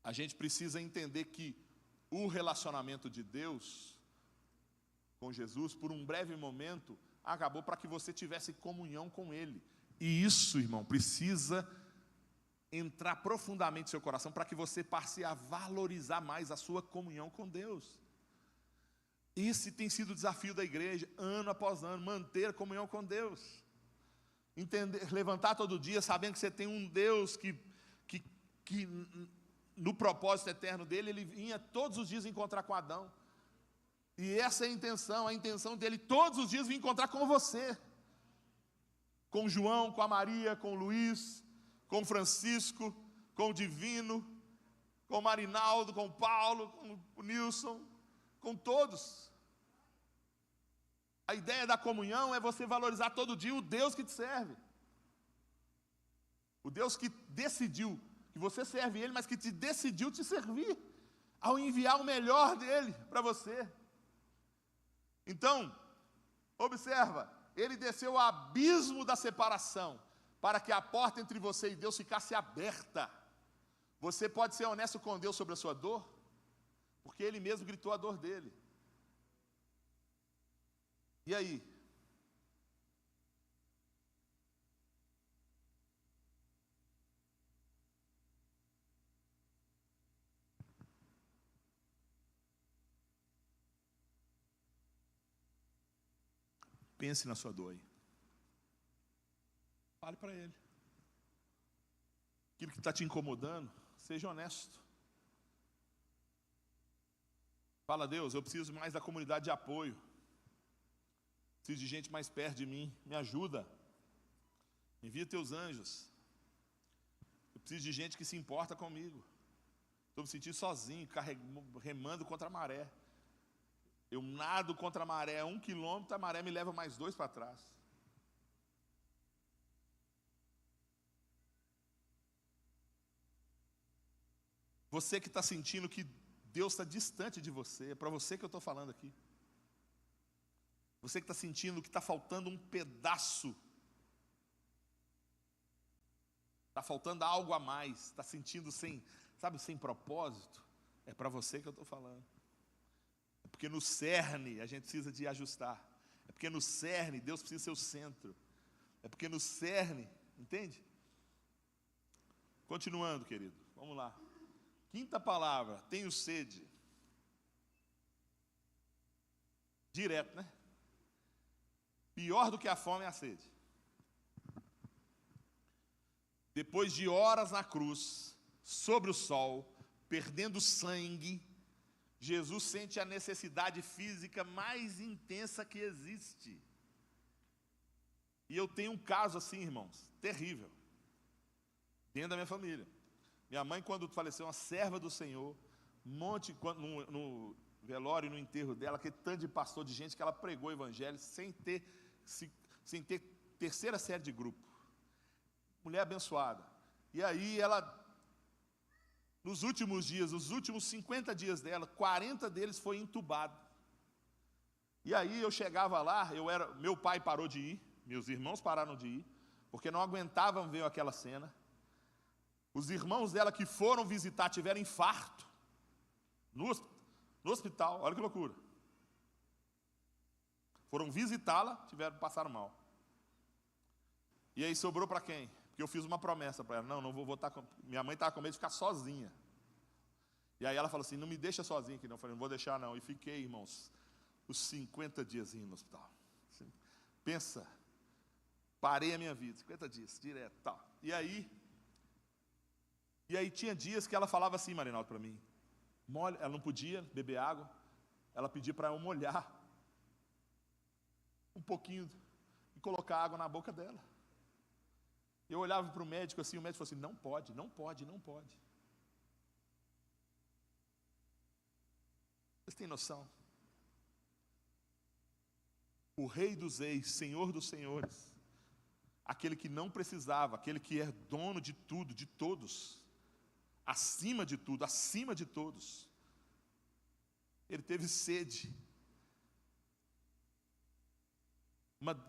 [SPEAKER 1] A gente precisa entender que o relacionamento de Deus com Jesus, por um breve momento, acabou para que você tivesse comunhão com Ele. E isso, irmão, precisa entrar profundamente no seu coração para que você passe a valorizar mais a sua comunhão com Deus. Esse tem sido o desafio da igreja, ano após ano, manter a comunhão com Deus. Entender, levantar todo dia sabendo que você tem um Deus que no propósito eterno dele, ele vinha todos os dias encontrar com Adão. E essa é a intenção dele todos os dias vir encontrar com você. Com João, com a Maria, com o Luiz, com o Francisco, com o Divino, com o Marinaldo, com o Paulo, com o Nilson, com todos. A ideia da comunhão é você valorizar todo dia o Deus que te serve. O Deus que decidiu, que você serve Ele, mas que te decidiu te servir, ao enviar o melhor dEle para você. Então, observa, Ele desceu ao abismo da separação, para que a porta entre você e Deus ficasse aberta. Você pode ser honesto com Deus sobre a sua dor, porque Ele mesmo gritou a dor dele. E aí? Pense na sua dor aí. Fale para Ele. Aquilo que está te incomodando, seja honesto. Fala, Deus, eu preciso mais da comunidade de apoio. Preciso de gente mais perto de mim. Me ajuda. Envia teus anjos. Eu preciso de gente que se importa comigo. Estou me sentindo sozinho, remando contra a maré. Eu nado contra a maré 1 quilômetro, a maré me leva mais 2 para trás. Você que está sentindo que Deus está distante de você, é para você que eu estou falando aqui. Você que está sentindo que está faltando um pedaço, está faltando algo a mais, está sentindo sem propósito, é para você que eu estou falando. É porque no cerne a gente precisa de ajustar. É porque no cerne Deus precisa ser o centro. É porque no cerne, entende? Continuando, querido, vamos lá. Quinta palavra, tenho sede. Direto, né? Pior do que a fome é a sede. Depois de horas na cruz, sobre o sol, perdendo sangue, Jesus sente a necessidade física mais intensa que existe. E eu tenho um caso assim, irmãos, terrível, dentro da minha família. Minha mãe, quando faleceu, uma serva do Senhor, no velório e no enterro dela, aquele tanto de pastor, de gente que ela pregou o evangelho sem ter terceira série de grupo. Mulher abençoada. E aí ela, nos últimos dias, os últimos 50 dias dela, 40 deles foi entubado. E aí eu chegava lá, meu pai parou de ir, meus irmãos pararam de ir, porque não aguentavam ver aquela cena. Os irmãos dela que foram visitar tiveram infarto no hospital, olha que loucura. Foram visitá-la, passaram mal. E aí sobrou para quem? Porque eu fiz uma promessa para ela, não vou voltar, minha mãe estava com medo de ficar sozinha. E aí ela falou assim, não me deixa sozinha aqui não. Eu falei, não vou deixar não. E fiquei, irmãos, os 50 dias no hospital. Pensa, parei a minha vida, 50 dias, direto, tal. E aí tinha dias que ela falava assim, Marinaldo, para mim, ela não podia beber água, ela pedia para eu molhar um pouquinho e colocar água na boca dela. Eu olhava para o médico assim, o médico falou assim, não pode, não pode, não pode. Vocês têm noção? O Rei dos Reis, Senhor dos Senhores, aquele que não precisava, aquele que é dono de tudo, de todos, acima de tudo, acima de todos, ele teve sede,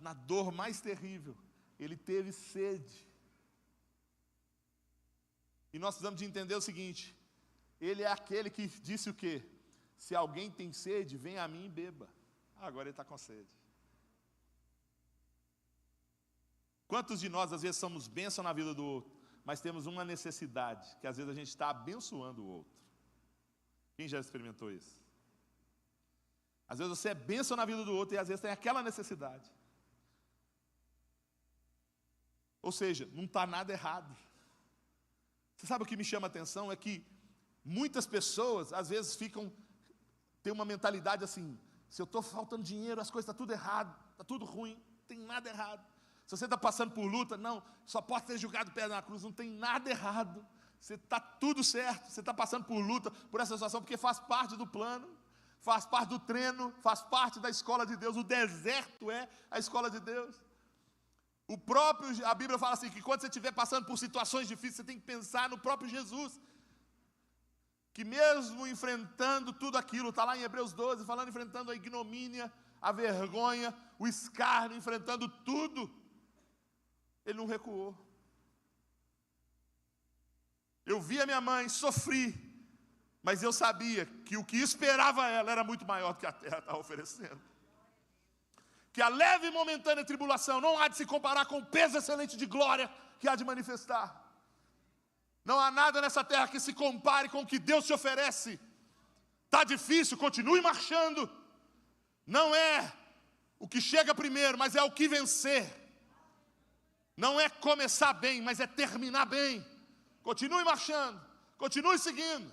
[SPEAKER 1] na dor mais terrível, ele teve sede. E nós precisamos de entender o seguinte, ele é aquele que disse o quê? Se alguém tem sede, vem a mim e beba. Agora ele está com sede. Quantos de nós, às vezes, somos bênção na vida do outro, mas temos uma necessidade, que às vezes a gente está abençoando o outro? Quem já experimentou isso? Às vezes você é bênção na vida do outro e às vezes tem aquela necessidade. Ou seja, não está nada errado. Você sabe o que me chama a atenção? É que muitas pessoas, às vezes, têm uma mentalidade assim, se eu estou faltando dinheiro, as coisas estão tudo errado, está tudo ruim, não tem nada errado. Se você está passando por luta, não, só pode ser julgado pé na cruz, não tem nada errado. Você está tudo certo, você está passando por luta, por essa situação, porque faz parte do plano, faz parte do treino, faz parte da escola de Deus. O deserto é a escola de Deus. A Bíblia fala assim, que quando você estiver passando por situações difíceis, você tem que pensar no próprio Jesus, que mesmo enfrentando tudo aquilo, está lá em Hebreus 12, falando, enfrentando a ignomínia, a vergonha, o escárnio, enfrentando tudo, ele não recuou. Eu vi a minha mãe, sofri, mas eu sabia que o que esperava ela era muito maior do que a terra estava oferecendo. Que a leve e momentânea tribulação não há de se comparar com o peso excelente de glória que há de manifestar. Não há nada nessa terra que se compare com o que Deus te oferece. Está difícil, continue marchando. Não é o que chega primeiro, mas é o que vencer. Não é começar bem, mas é terminar bem. Continue marchando, continue seguindo.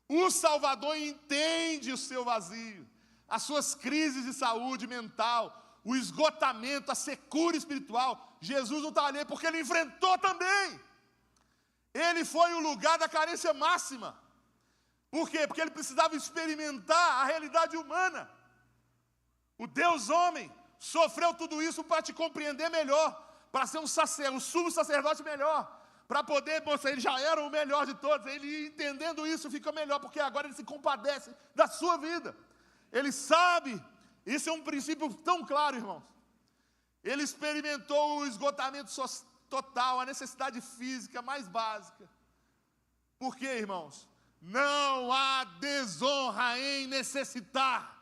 [SPEAKER 1] O Salvador entende o seu vazio, as suas crises de saúde mental, o esgotamento, a secura espiritual. Jesus não está ali porque ele enfrentou também. Ele foi o lugar da carência máxima. Por quê? Porque ele precisava experimentar a realidade humana. O Deus homem sofreu tudo isso para te compreender melhor, para ser um sumo sacerdote melhor, para poder mostrar, ele já era o melhor de todos. Ele entendendo isso fica melhor, porque agora ele se compadece da sua vida. Ele sabe, isso é um princípio tão claro, irmãos. Ele experimentou o esgotamento total, a necessidade física mais básica. Por quê, irmãos? Não há desonra em necessitar.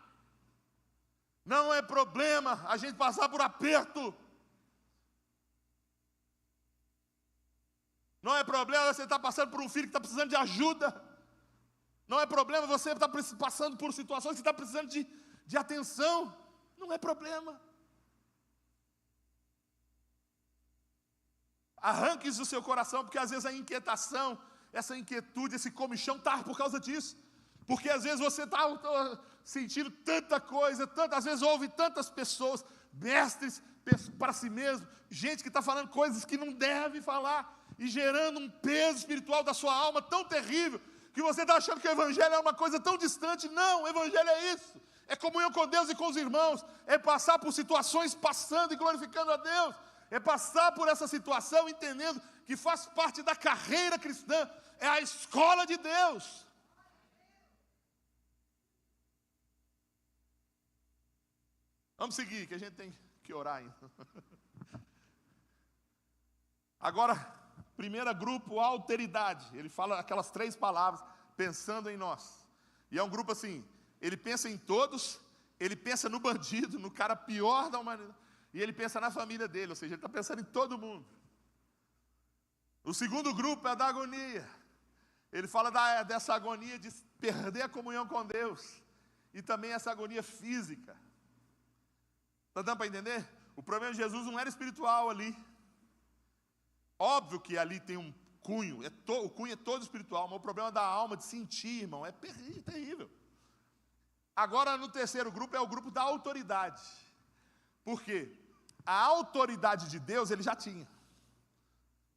[SPEAKER 1] Não é problema a gente passar por aperto. Não é problema você estar passando por um filho que está precisando de ajuda. Não é problema você estar passando por situações que está precisando de atenção. Não é problema. Arranque isso do seu coração, porque às vezes a inquietação, essa inquietude, esse comichão está por causa disso. Porque às vezes você está sentindo tanta coisa, às vezes ouve tantas pessoas, mestres para si mesmo, gente que está falando coisas que não deve falar, e gerando um peso espiritual da sua alma tão terrível, que você está achando que o Evangelho é uma coisa tão distante. Não, o Evangelho é isso. É comunhão com Deus e com os irmãos. É passar por situações passando e glorificando a Deus. É passar por essa situação entendendo que faz parte da carreira cristã. É a escola de Deus. Vamos seguir, que a gente tem que orar ainda. Agora, primeiro grupo, alteridade. Ele fala aquelas 3 palavras, pensando em nós. E é um grupo assim, ele pensa em todos, ele pensa no bandido, no cara pior da humanidade, e ele pensa na família dele, ou seja, ele está pensando em todo mundo. O segundo grupo é da agonia. Ele fala dessa agonia de perder a comunhão com Deus, e também essa agonia física. Está dando para entender? O problema de Jesus não era espiritual ali. Óbvio que ali tem um cunho, o cunho é todo espiritual, mas o problema da alma, de sentir, irmão, é terrível. Agora, no terceiro grupo, é o grupo da autoridade. Por quê? A autoridade de Deus ele já tinha.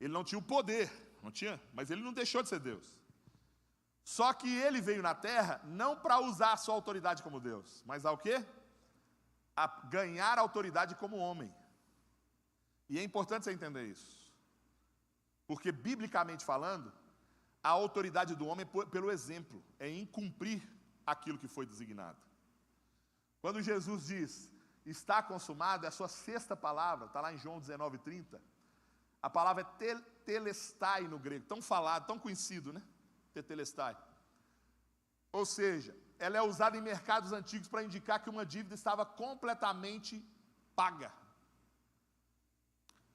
[SPEAKER 1] Ele não tinha o poder, não tinha, mas ele não deixou de ser Deus. Só que ele veio na terra não para usar a sua autoridade como Deus, mas ao quê? A ganhar autoridade como homem. E é importante você entender isso. Porque, biblicamente falando, a autoridade do homem é pelo exemplo, é em cumprir aquilo que foi designado. Quando Jesus diz, está consumado, é a sua sexta palavra, está lá em João 19:30. A palavra é telestai no grego, tão falado, tão conhecido, né? Tetelestai. Ou seja, ela é usada em mercados antigos para indicar que uma dívida estava completamente paga.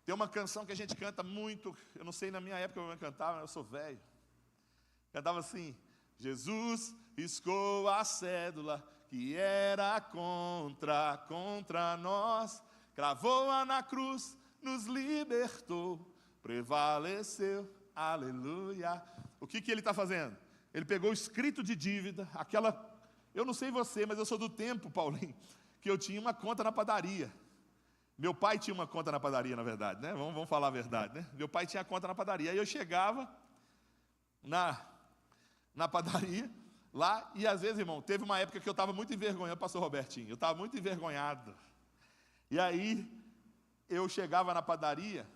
[SPEAKER 1] Tem uma canção que a gente canta muito, eu não sei na minha época eu cantava, eu sou velho. Cantava assim, Jesus riscou a cédula que era contra nós, cravou-a na cruz, nos libertou, prevaleceu, aleluia. O que ele está fazendo? Ele pegou o escrito de dívida, eu não sei você, mas eu sou do tempo, Paulinho, que eu tinha uma conta na padaria. Meu pai tinha uma conta na padaria, na verdade, né? Vamos falar a verdade, né? Meu pai tinha conta na padaria, aí eu chegava na padaria, lá, e às vezes, irmão, teve uma época que eu estava muito envergonhado, pastor Robertinho, eu estava muito envergonhado. E aí, eu chegava na padaria,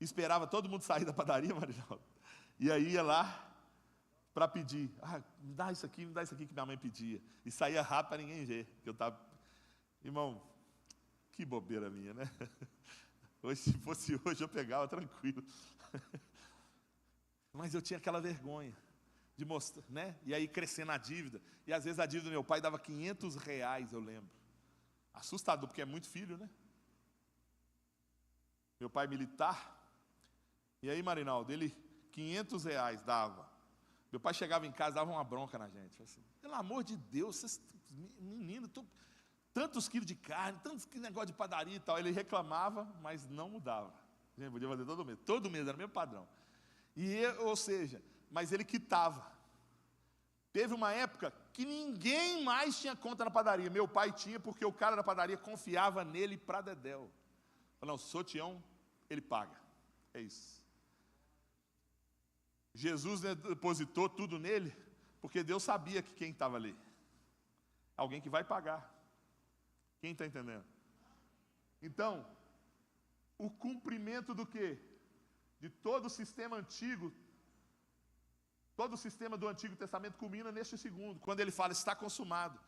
[SPEAKER 1] esperava todo mundo sair da padaria, Marinaldo, e aí ia lá para pedir, me dá isso aqui que minha mãe pedia. E saía rápido para ninguém ver, que eu estava... Irmão, que bobeira minha, né? Hoje, se fosse hoje, eu pegava tranquilo. Mas eu tinha aquela vergonha de mostrar, né? E aí crescendo a dívida. E às vezes a dívida do meu pai dava R$500, eu lembro. Assustador, porque é muito filho, né? Meu pai militar. E aí, Marinaldo, ele R$500 dava. Meu pai chegava em casa, dava uma bronca na gente. Assim, pelo amor de Deus, vocês, menino, tantos quilos de carne, tantos negócio de padaria e tal. Ele reclamava, mas não mudava. A gente podia fazer todo mês, era o mesmo padrão. Ou seja, mas ele quitava. Teve uma época que ninguém mais tinha conta na padaria. Meu pai tinha, porque o cara da padaria confiava nele para dedéu. Falou, não, sou Tião, ele paga. É isso. Jesus depositou tudo nele, porque Deus sabia que quem estava ali. Alguém que vai pagar. Quem está entendendo? Então, o cumprimento do quê? De todo o sistema antigo, todo o sistema do Antigo Testamento culmina neste segundo, quando ele fala, está consumado.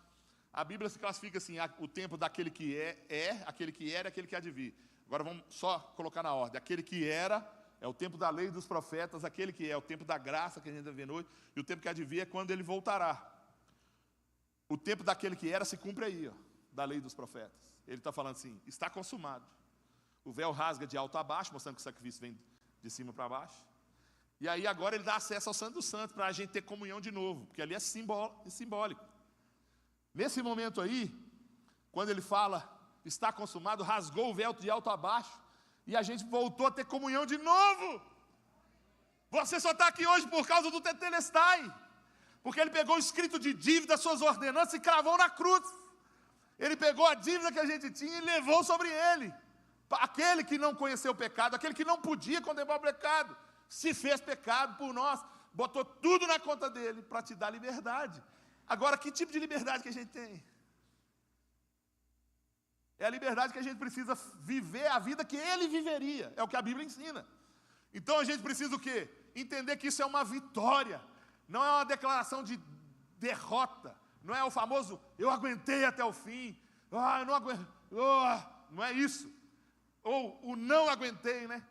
[SPEAKER 1] A Bíblia se classifica assim, o tempo daquele que aquele que era, aquele que há de vir. Agora vamos só colocar na ordem. Aquele que era, é o tempo da lei e dos profetas, aquele que é o tempo da graça que a gente está vendo hoje, e o tempo que há de vir é quando ele voltará. O tempo daquele que era se cumpre aí, ó, da lei dos profetas. Ele está falando assim, está consumado. O véu rasga de alto a baixo, mostrando que o sacrifício vem de cima para baixo. E aí agora ele dá acesso ao Santo dos Santos, para a gente ter comunhão de novo, porque ali é simbólico. Nesse momento aí, quando ele fala, está consumado, rasgou o véu de alto a baixo, e a gente voltou a ter comunhão de novo. Você só está aqui hoje por causa do Tetelestai, porque ele pegou o escrito de dívida, suas ordenanças, e cravou na cruz. Ele pegou a dívida que a gente tinha e levou sobre ele. Aquele que não conheceu o pecado, aquele que não podia contemplar o pecado, se fez pecado por nós, botou tudo na conta dele para te dar liberdade. Agora, que tipo de liberdade que a gente tem? É a liberdade que a gente precisa viver a vida que ele viveria, é o que a Bíblia ensina. Então a gente precisa o quê? Entender que isso é uma vitória, não é uma declaração de derrota, não é o famoso, eu aguentei até o fim, eu não aguento, não é isso. Ou o não aguentei, né?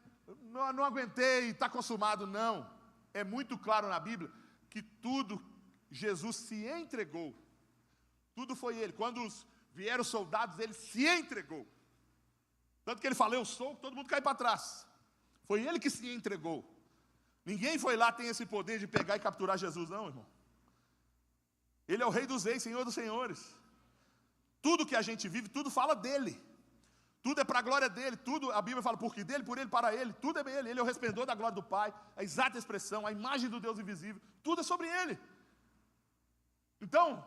[SPEAKER 1] Não aguentei, está consumado, não. É muito claro na Bíblia que tudo, Jesus se entregou. Tudo foi ele. Quando vieram os soldados, ele se entregou. Tanto que ele falou, eu sou, todo mundo cai para trás. Foi ele que se entregou. Ninguém foi lá, tem esse poder de pegar e capturar Jesus, não, irmão. Ele é o Rei dos Reis, Senhor dos Senhores. Tudo que a gente vive, tudo fala dele. Tudo é para a glória dele, tudo, a Bíblia fala, porque dele, por ele, para ele, tudo é bem ele é o resplendor da glória do Pai, a exata expressão, a imagem do Deus invisível, tudo é sobre ele. Então,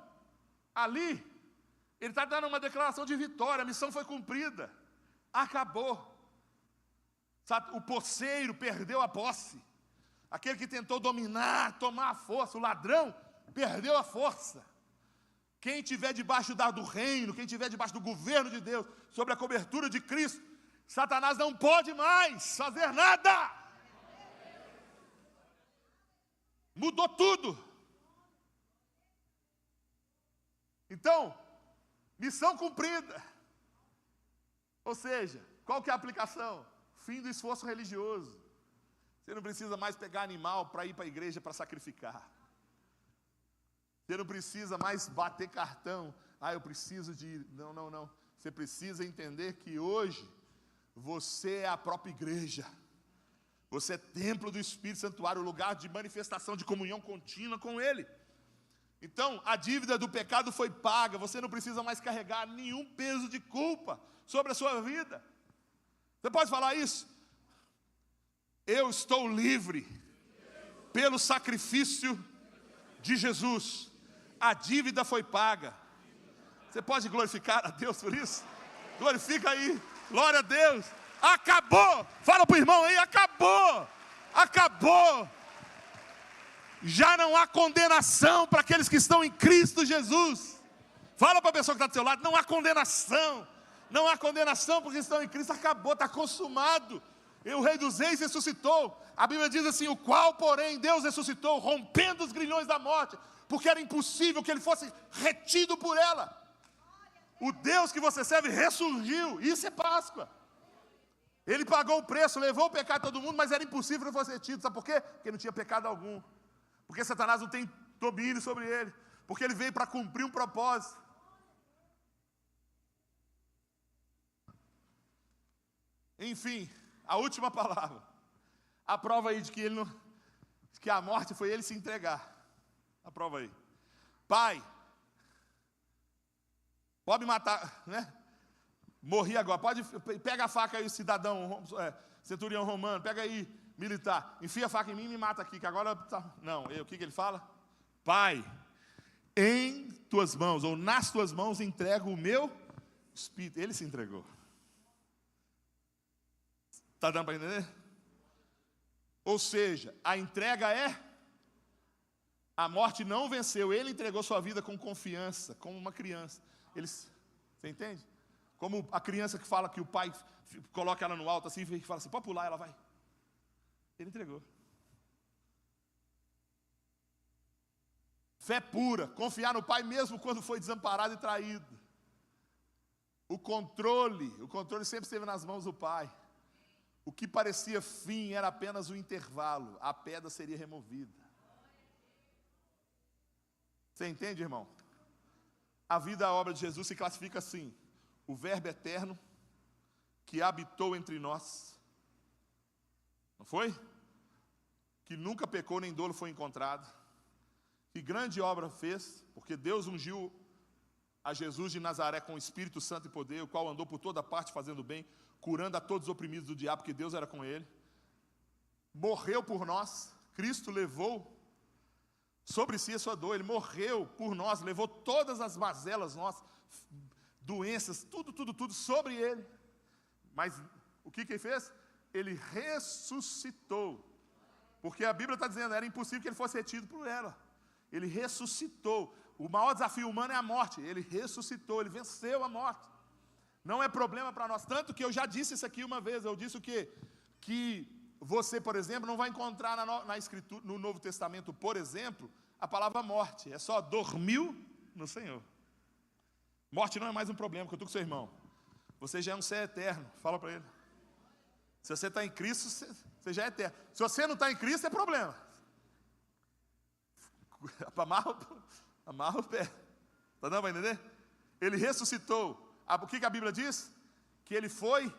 [SPEAKER 1] Ali, ele está dando uma declaração de vitória, a missão foi cumprida, acabou. O posseiro perdeu a posse, aquele que tentou dominar, tomar a força, o ladrão perdeu a força. Quem estiver debaixo do reino, quem estiver debaixo do governo de Deus, sobre a cobertura de Cristo, Satanás não pode mais fazer nada. Mudou tudo. Então, missão cumprida. Ou seja, qual que é a aplicação? Fim do esforço religioso. Você não precisa mais pegar animal para ir para a igreja para sacrificar. Você não precisa mais bater cartão. Eu preciso de ir. Não, não, não. Você precisa entender que hoje você é a própria igreja. Você é templo do Espírito Santuário, lugar de manifestação, de comunhão contínua com Ele. Então, a dívida do pecado foi paga. Você não precisa mais carregar nenhum peso de culpa sobre a sua vida. Você pode falar isso? Eu estou livre pelo sacrifício de Jesus. A dívida foi paga. Você pode glorificar a Deus por isso? Glorifica aí. Glória a Deus. Acabou. Fala para o irmão aí, acabou. Acabou. Já não há condenação para aqueles que estão em Cristo Jesus. Fala para a pessoa que está do seu lado, não há condenação. Não há condenação porque estão em Cristo. Acabou, está consumado. E o Rei dos Reis ressuscitou. A Bíblia diz assim, o qual, porém, Deus ressuscitou, rompendo os grilhões da morte, porque era impossível que ele fosse retido por ela. O Deus que você serve ressurgiu. Isso é Páscoa. Ele pagou o preço, levou o pecado de todo mundo, mas era impossível que ele fosse retido. Sabe por quê? Porque não tinha pecado algum. Porque Satanás não tem domínio sobre ele. Porque ele veio para cumprir um propósito. Enfim, a última palavra. A prova aí de que ele não, que a morte foi ele se entregar. A prova aí. Pai, pode matar, né? Morri agora. Pega a faca aí, cidadão, centurião romano, pega aí, militar. Enfia a faca em mim e me mata aqui, que agora não. O que ele fala? Pai, em tuas mãos, ou nas tuas mãos, entrego o meu espírito. Ele se entregou. Está dando para entender? Ou seja, a entrega a morte não venceu, ele entregou sua vida com confiança, como uma criança. Você entende? Como a criança que fala que o pai coloca ela no alto assim e fala assim, pode pular, ela vai. Ele entregou. Fé pura, confiar no pai mesmo quando foi desamparado e traído. O controle sempre esteve nas mãos do pai. O que parecia fim era apenas um intervalo. A pedra seria removida. Você entende, irmão? A vida, a obra de Jesus se classifica assim. O verbo eterno que habitou entre nós. Não foi? Que nunca pecou nem dolo foi encontrado. Que grande obra fez, porque Deus ungiu a Jesus de Nazaré com o Espírito Santo e poder, o qual andou por toda parte fazendo bem, curando a todos os oprimidos do diabo, porque Deus era com ele. Morreu por nós. Cristo levou sobre si a sua dor. Ele morreu por nós, levou todas as mazelas nossas, doenças, tudo sobre ele. Mas o que ele fez? Ele ressuscitou. Porque a Bíblia está dizendo, era impossível que ele fosse retido por ela. Ele ressuscitou. O maior desafio humano é a morte. Ele ressuscitou, ele venceu a morte. Não é problema para nós. Tanto que eu já disse isso aqui uma vez. Eu disse o quê? Que você, por exemplo, não vai encontrar na Escritura, no Novo Testamento, por exemplo, a palavra morte. É só dormiu no Senhor. Morte não é mais um problema, que eu estou com seu irmão. Você já é um ser eterno. Fala para ele. Se você está em Cristo, você já é eterno. Se você não está em Cristo, é problema. Amarra o pé. Está dando para entender? Ele ressuscitou. O que a Bíblia diz? Que ele foi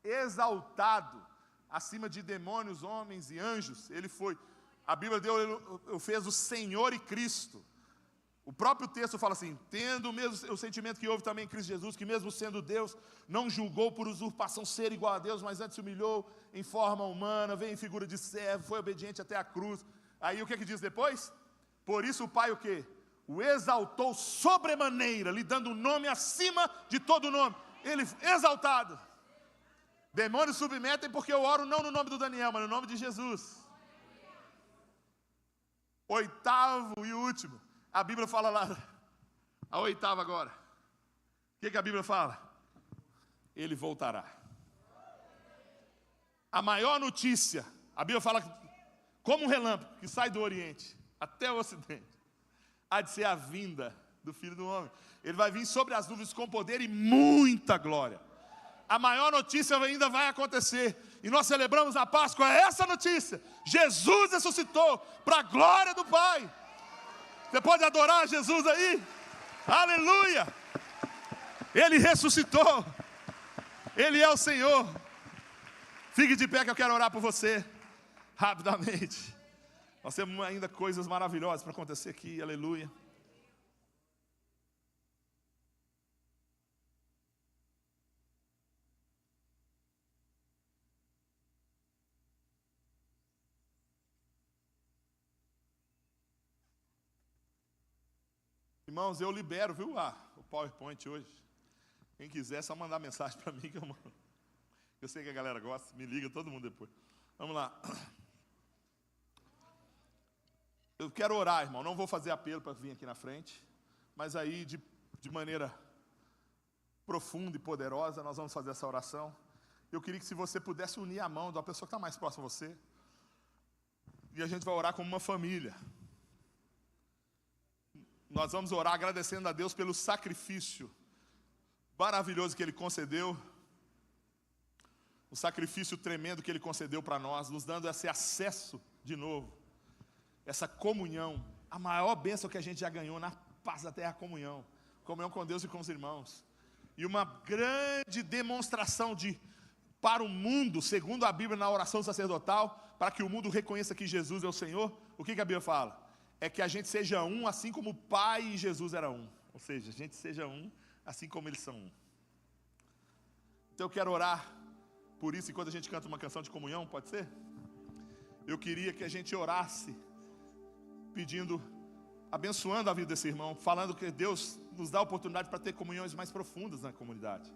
[SPEAKER 1] exaltado acima de demônios, homens e anjos. Ele foi. A Bíblia fez o Senhor e Cristo. O próprio texto fala assim, tendo o mesmo o sentimento que houve também em Cristo Jesus, que mesmo sendo Deus, não julgou por usurpação ser igual a Deus, mas antes se humilhou em forma humana, veio em figura de servo, foi obediente até a cruz. Aí o que diz depois? Por isso o Pai o quê? o exaltou sobremaneira, lhe dando um nome acima de todo nome. Ele exaltado. Demônios submetem porque eu oro não no nome do Daniel, mas no nome de Jesus. Oitavo e último. A Bíblia fala lá, a oitava agora. O que a Bíblia fala? Ele voltará. A maior notícia, a Bíblia fala como um relâmpago que sai do Oriente até o Ocidente, há de ser a vinda do Filho do Homem. Ele vai vir sobre as nuvens com poder e muita glória. A maior notícia ainda vai acontecer. E nós celebramos a Páscoa, essa notícia. Jesus ressuscitou para a glória do Pai. Você pode adorar Jesus aí? Aleluia! Ele ressuscitou. Ele é o Senhor. Fique de pé que eu quero orar por você. Rapidamente. Nós temos ainda coisas maravilhosas para acontecer aqui. Aleluia. Irmãos, eu libero, viu, o PowerPoint hoje. Quem quiser, é só mandar mensagem para mim que eu mando. Eu sei que a galera gosta, me liga todo mundo depois. Vamos lá. Eu quero orar, irmão. Não vou fazer apelo para vir aqui na frente, mas aí de maneira profunda e poderosa nós vamos fazer essa oração. Eu queria que se você pudesse unir a mão da pessoa que está mais próxima a você. E a gente vai orar como uma família. Nós vamos orar agradecendo a Deus pelo sacrifício maravilhoso que Ele concedeu, o sacrifício tremendo que Ele concedeu para nós, nos dando esse acesso de novo, essa comunhão, a maior bênção que a gente já ganhou na paz da terra, comunhão com Deus e com os irmãos, e uma grande demonstração para o mundo, segundo a Bíblia na oração sacerdotal, para que o mundo reconheça que Jesus é o Senhor. O que a Bíblia fala? É que a gente seja um, assim como o Pai e Jesus eram um. Ou seja, a gente seja um, assim como eles são um. Então eu quero orar por isso enquanto a gente canta uma canção de comunhão, pode ser? Eu queria que a gente orasse, pedindo, abençoando a vida desse irmão, falando que Deus nos dá a oportunidade para ter comunhões mais profundas na comunidade.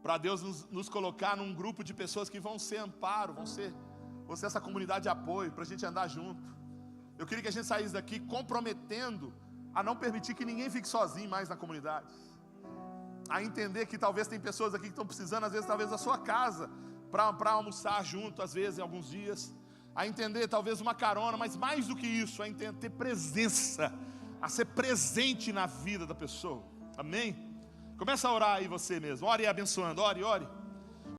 [SPEAKER 1] Para Deus nos colocar num grupo de pessoas que vão ser amparo, vão ser essa comunidade de apoio, para a gente andar junto. Eu queria que a gente saísse daqui comprometendo a não permitir que ninguém fique sozinho mais na comunidade. A entender que talvez tem pessoas aqui que estão precisando, às vezes, talvez da sua casa, para almoçar junto, às vezes, em alguns dias. A entender, talvez, uma carona, mas mais do que isso, a entender, ter presença, a ser presente na vida da pessoa. Amém? Começa a orar aí você mesmo. Ore abençoando, ore.